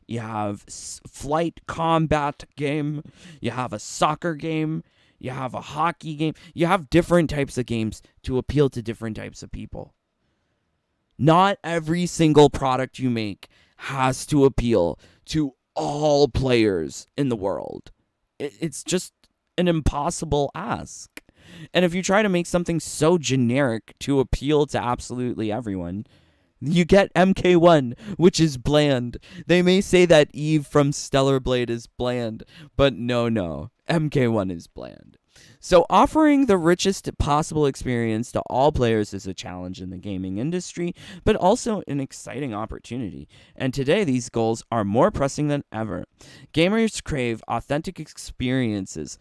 you have flight combat game, you have a soccer game, you have a hockey game. You have different types of games to appeal to different types of people. Not every single product you make has to appeal to all players in the world. It's just an impossible ask. And if you try to make something so generic to appeal to absolutely everyone, you get MK1, which is bland. They may say that Eve from Stellar Blade is bland, but no, MK1 is bland. So offering the richest possible experience to all players is a challenge in the gaming industry, but also an exciting opportunity. And today, these goals are more pressing than ever. Gamers crave authentic experiences.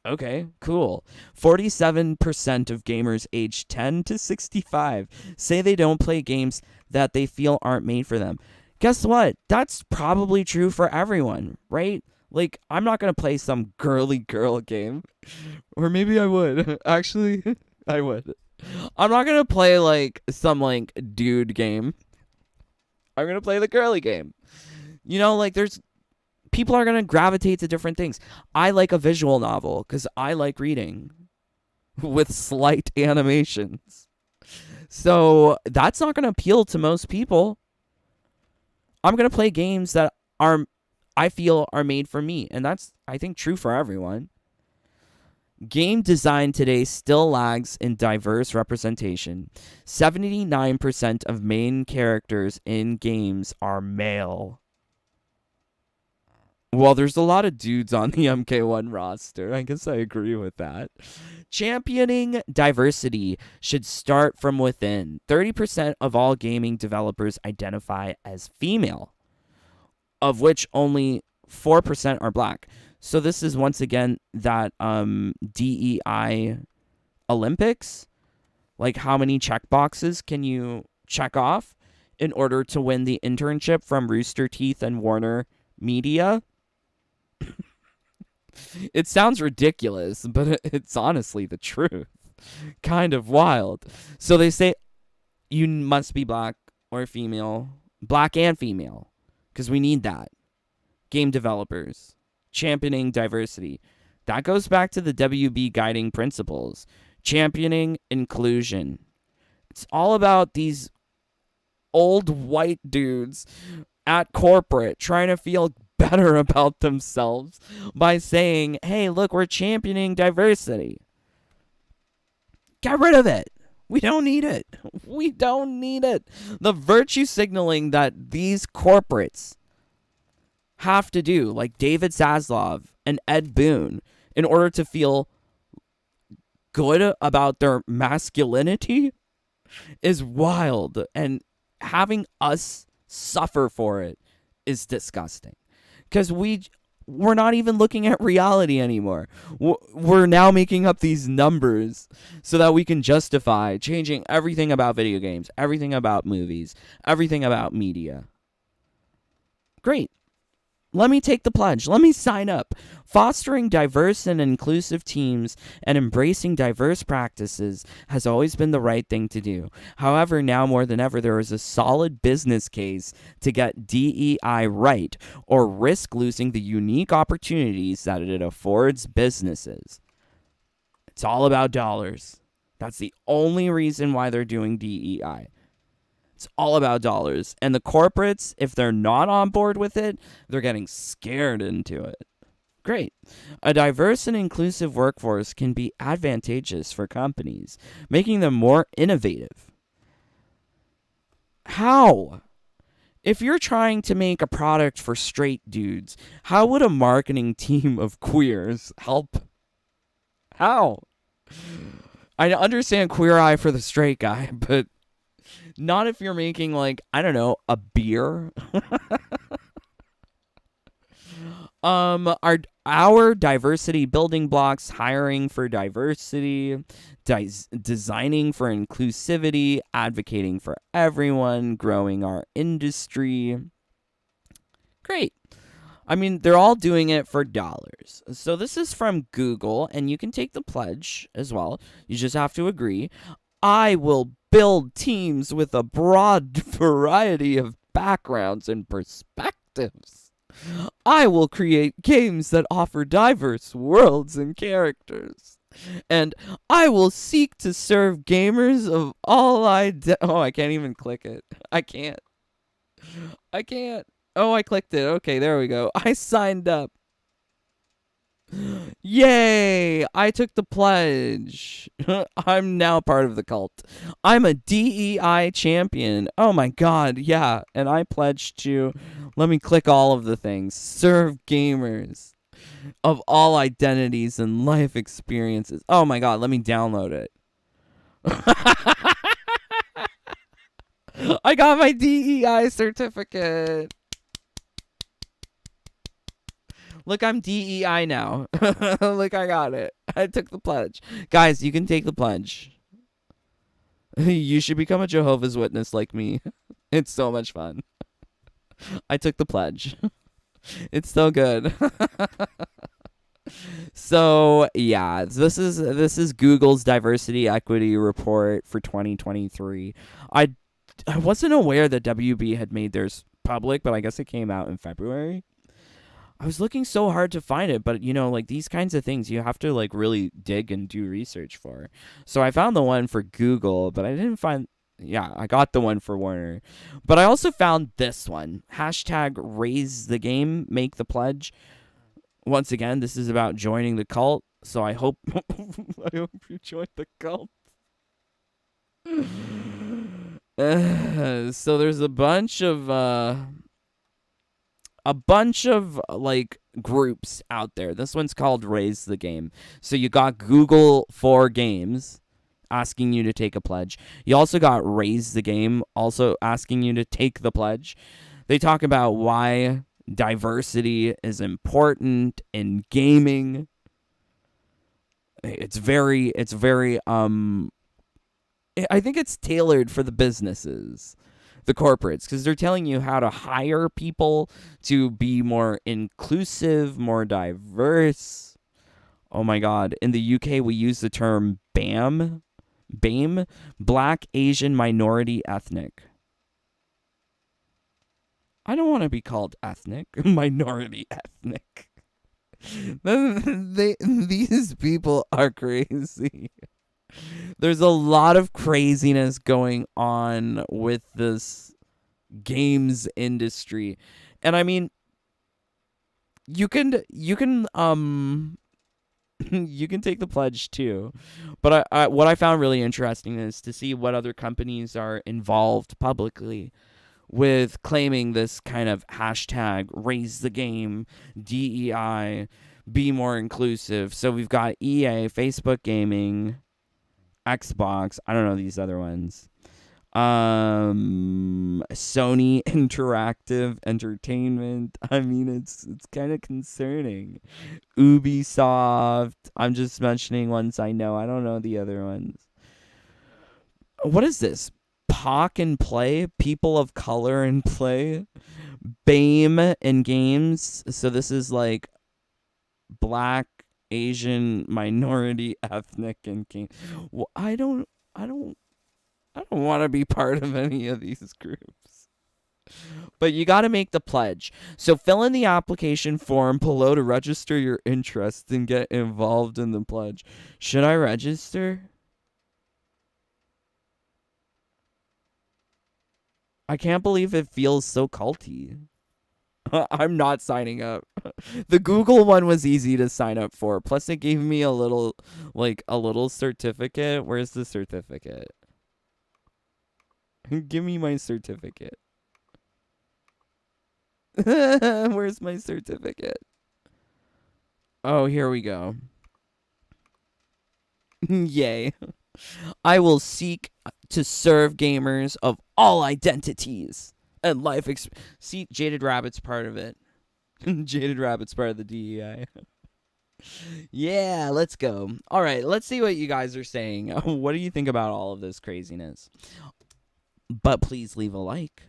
Okay, cool. 47% of gamers aged 10 to 65 say they don't play games that they feel aren't made for them. Guess what? That's probably true for everyone, right? Like, I'm not going to play some girly girl game. Or maybe I would. Actually, I would. I'm not going to play, like, some, like, dude game. I'm going to play the girly game. You know, like, people are going to gravitate to different things. I like a visual novel because I like reading with slight animations. So that's not going to appeal to most people. I'm going to play games that I feel are made for me. And that's, I think, true for everyone. Game design today still lags in diverse representation. 79% of main characters in games are male. Well, there's a lot of dudes on the MK1 roster. I guess I agree with that. Championing diversity should start from within. 30% of all gaming developers identify as female, of which only 4% are black. So this is once again that DEI Olympics. Like, how many check boxes can you check off in order to win the internship from Rooster Teeth and Warner Media? It sounds ridiculous, but it's honestly the truth. Kind of wild. So they say you must be black or female, black and female, because we need that. Game developers, championing diversity. That goes back to the WB guiding principles. Championing inclusion. It's all about these old white dudes at corporate trying to feel better about themselves by saying, hey, look, we're championing diversity. Get rid of it. We don't need it. We don't need it. The virtue signaling that these corporates have to do, like David Zaslav and Ed Boon, in order to feel good about their masculinity is wild. And having us suffer for it is disgusting. Because we're not even looking at reality anymore. We're now making up these numbers so that we can justify changing everything about video games, everything about movies, everything about media. Great. Let me take the pledge. Let me sign up. Fostering diverse and inclusive teams and embracing diverse practices has always been the right thing to do. However, now more than ever, there is a solid business case to get DEI right or risk losing the unique opportunities that it affords businesses. It's all about dollars. That's the only reason why they're doing DEI. It's all about dollars. And the corporates, if they're not on board with it, they're getting scared into it. Great. A diverse and inclusive workforce can be advantageous for companies, making them more innovative. How? If you're trying to make a product for straight dudes, how would a marketing team of queers help? How? I understand queer eye for the straight guy, but not if you're making, like, I don't know, a beer. Our diversity building blocks: hiring for diversity, designing for inclusivity, advocating for everyone, growing our industry. Great. I mean, they're all doing it for dollars. So this is from Google, and you can take the pledge as well. You just have to agree. I will build teams with a broad variety of backgrounds and perspectives. I will create games that offer diverse worlds and characters. And I will seek to serve gamers of all I can't even click it. I can't. Oh, I clicked it. Okay, there we go. I signed up. Yay! I took the pledge. I'm now part of the cult. I'm a DEI champion. Oh my god, yeah. And I pledged to, let me click all of the things. Serve gamers of all identities and life experiences. Oh my god, let me download it. I got my DEI certificate. Look, I'm DEI now. Look, I got it. I took the pledge. Guys, you can take the pledge. You should become a Jehovah's Witness like me. It's so much fun. I took the pledge. It's so good. So, yeah, this is Google's diversity equity report for 2023. I wasn't aware that WB had made theirs public, but I guess it came out in February. I was looking so hard to find it, but, like, these kinds of things you have to, like, really dig and do research for. So I found the one for Google, but I didn't find... Yeah, I got the one for Warner. But I also found this one. Hashtag raise the game, make the pledge. Once again, this is about joining the cult, so I hope... I hope you join the cult. So there's a bunch of like groups out there. This one's called Raise the Game. So you got Google for Games asking you to take a pledge. You also got Raise the Game also asking you to take the pledge. They talk about why diversity is important in gaming. It's very I think it's tailored for the businesses, the corporates, because they're telling you how to hire people to be more inclusive, more diverse. Oh my god. In the UK, we use the term BAME, Black, Asian, Minority, Ethnic. I don't want to be called ethnic, minority, ethnic. These people are crazy. There's a lot of craziness going on with this games industry. And I mean, you can you can take the pledge too. But I what I found really interesting is to see what other companies are involved publicly with claiming this kind of hashtag raise the game, DEI, be more inclusive. So we've got EA, Facebook Gaming, Xbox, I don't know these other ones. Sony Interactive Entertainment. I mean, it's kind of concerning. Ubisoft. I'm just mentioning ones I know. I don't know the other ones. What is this? POC and Play, People of Color and Play, BAME in games. So this is like Black, Asian, Minority, Ethnic, and game. Well, I don't want to be part of any of these groups. But you got to make the pledge. So fill in the application form below to register your interest and get involved in the pledge. Should I register? I can't believe it feels so culty. I'm not signing up. The Google one was easy to sign up for. Plus it gave me a little certificate. Where's the certificate? Give me my certificate. Where's my certificate? Oh, here we go. Yay. I will seek to serve gamers of all identities and life. See, Jaded Rabbit's part of it. Jaded Rabbit's part of the DEI. Yeah, let's go. All right, let's see what you guys are saying. What do you think about all of this craziness? But please leave a like.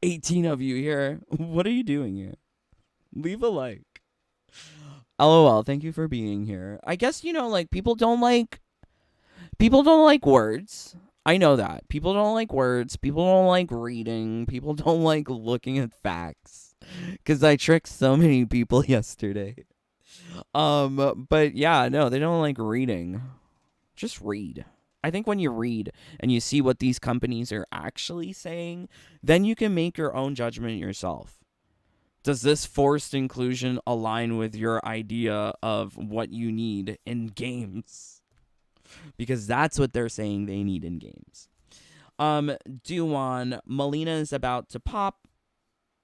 18 of you here. What are you doing here? Leave a like. LOL, thank you for being here. I guess, like, people don't like words. I know that. People don't like words. People don't like reading. People don't like looking at facts. Because I tricked so many people yesterday. But yeah, no, they don't like reading. Just read. I think when you read and you see what these companies are actually saying, then you can make your own judgment yourself. Does this forced inclusion align with your idea of what you need in games? Because that's what they're saying they need in games. Duan, Melina is about to pop.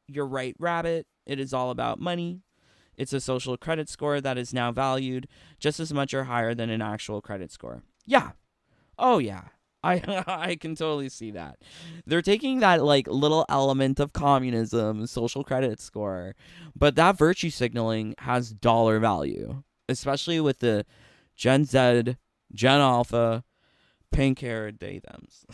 You're right, Rabbit. It is all about money. It's a social credit score that is now valued just as much or higher than an actual credit score. Yeah. Oh, yeah. I can totally see that. They're taking that, like, little element of communism, social credit score, but that virtue signaling has dollar value, especially with the Gen Z, Gen Alpha, pink-haired they-thems.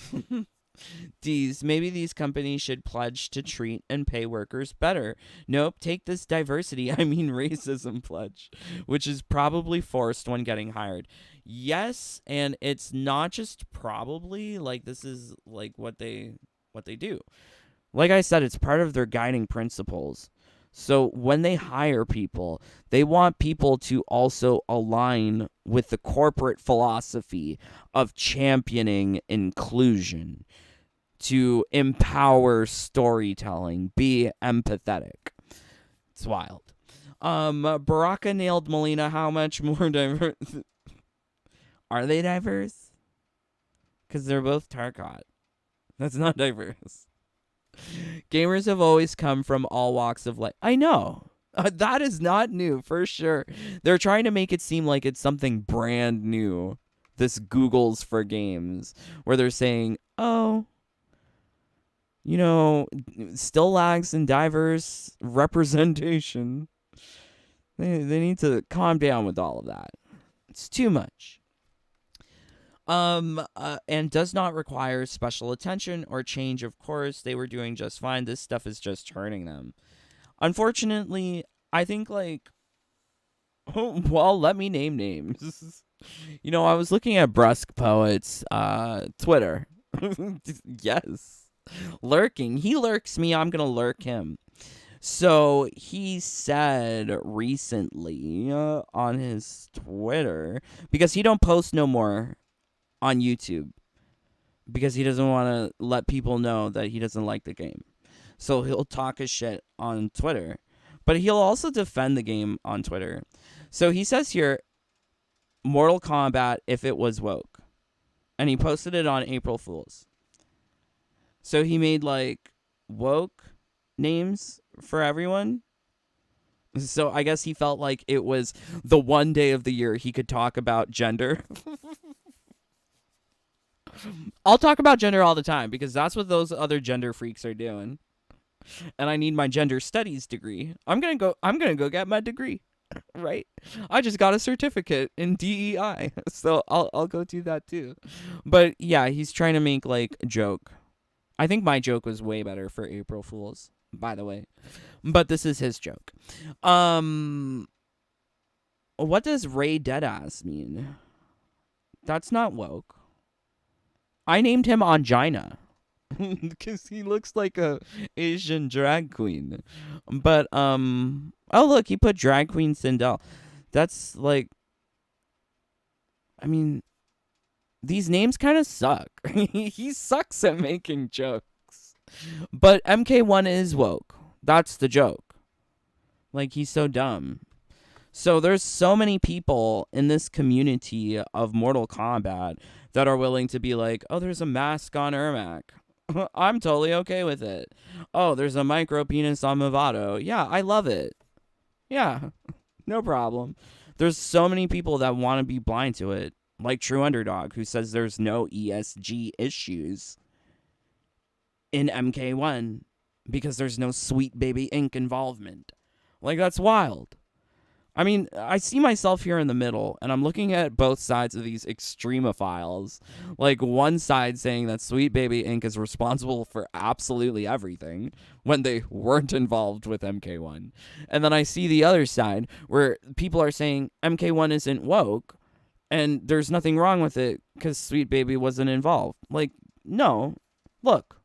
Maybe these companies should pledge to treat and pay workers better. Nope, take this diversity, racism pledge, which is probably forced when getting hired. Yes, and it's not just probably, like, this is like what they do. Like I said, it's part of their guiding principles. So when they hire people, they want people to also align with the corporate philosophy of championing inclusion, to empower storytelling, be empathetic. It's wild. Baraka nailed Melina. How much more diverse? Are they diverse? Because they're both Tarkot. That's not diverse. Gamers have always come from all walks of life. I know. That is not new, for sure. They're trying to make it seem like it's something brand new. This Google's for games. Where they're saying, oh, still lags in diverse representation. They need to calm down with all of that. It's too much. And does not require special attention or change of course. They were doing just fine. This stuff is just hurting them. Unfortunately, I think, like, well, let me name names. I was looking at Brusque Poet's Twitter. Yes. Lurking. He lurks me, I'm gonna lurk him. So he said recently on his Twitter, because he don't post no more on YouTube, because he doesn't want to let people know that he doesn't like the game. So he'll talk his shit on Twitter, but he'll also defend the game on Twitter. So he says here, Mortal Kombat if it was woke. And he posted it on April Fool's. So he made, like, woke names for everyone. So I guess he felt like it was the one day of the year he could talk about gender. I'll talk about gender all the time because that's what those other gender freaks are doing. And I need my gender studies degree. I'm gonna go get my degree. Right? I just got a certificate in DEI. So I'll go do that too. But yeah, he's trying to make, like, a joke. I think my joke was way better for April Fool's, by the way. But this is his joke. What does Ray Deadass mean? That's not woke. I named him Angina. Because he looks like a Asian drag queen. But, oh, look, he put drag queen Sindel. That's, like, these names kind of suck. He sucks at making jokes. But MK1 is woke. That's the joke. Like, he's so dumb. So there's so many people in this community of Mortal Kombat that are willing to be like, oh, there's a mask on Ermac. I'm totally okay with it. Oh, there's a micro penis on Mavado. Yeah, I love it. Yeah, no problem. There's so many people that want to be blind to it. Like True Underdog, who says there's no ESG issues in MK1 because there's no Sweet Baby Inc. involvement. Like, that's wild. I mean, I see myself here in the middle, and I'm looking at both sides of these extremophiles. Like, one side saying that Sweet Baby Inc. is responsible for absolutely everything when they weren't involved with MK1. And then I see the other side where people are saying MK1 isn't woke, and there's nothing wrong with it because Sweet Baby wasn't involved. Like, no. Look.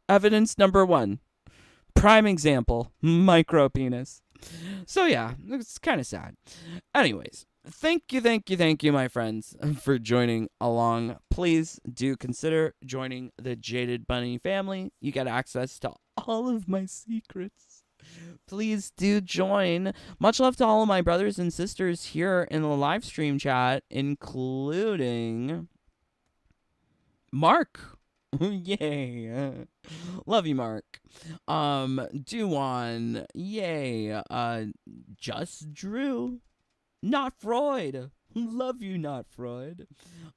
Evidence number 1. Prime example. Micro penis. So yeah, it's kind of sad. Anyways, thank you, my friends, for joining along. Please do consider joining the Jaded Bunny family. You get access to all of my secrets. Please do join. Much love to all of my brothers and sisters here in the live stream chat, including Mark. Yay. Love you, Mark. Duwan. Yay. Just Drew. Not Freud. Love you, Not Freud.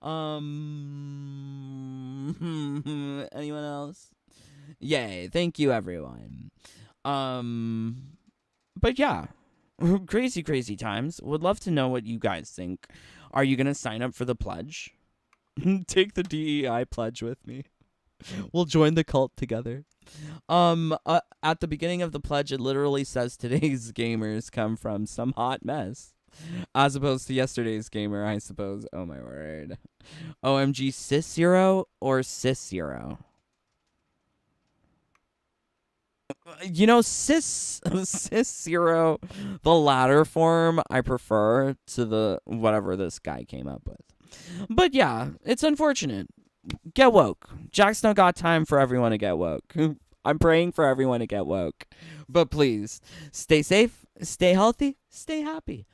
Anyone else? Yay. Thank you, everyone. But yeah. Crazy times. Would love to know what you guys think. Are you gonna sign up for the pledge? Take the DEI pledge with me. We'll join the cult together. At the beginning of the pledge, it literally says today's gamers come from some hot mess. As opposed to yesterday's gamer, I suppose. Oh my word. OMG, cis zero or cis zero? You know, cis zero, the latter form I prefer to the whatever this guy came up with. But yeah, it's unfortunate. Get woke. Jack's not got time for everyone to get woke. I'm praying for everyone to get woke. But please, stay safe, stay healthy, stay happy.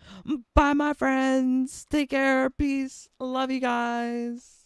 Bye, my friends. Take care. Peace. Love you guys.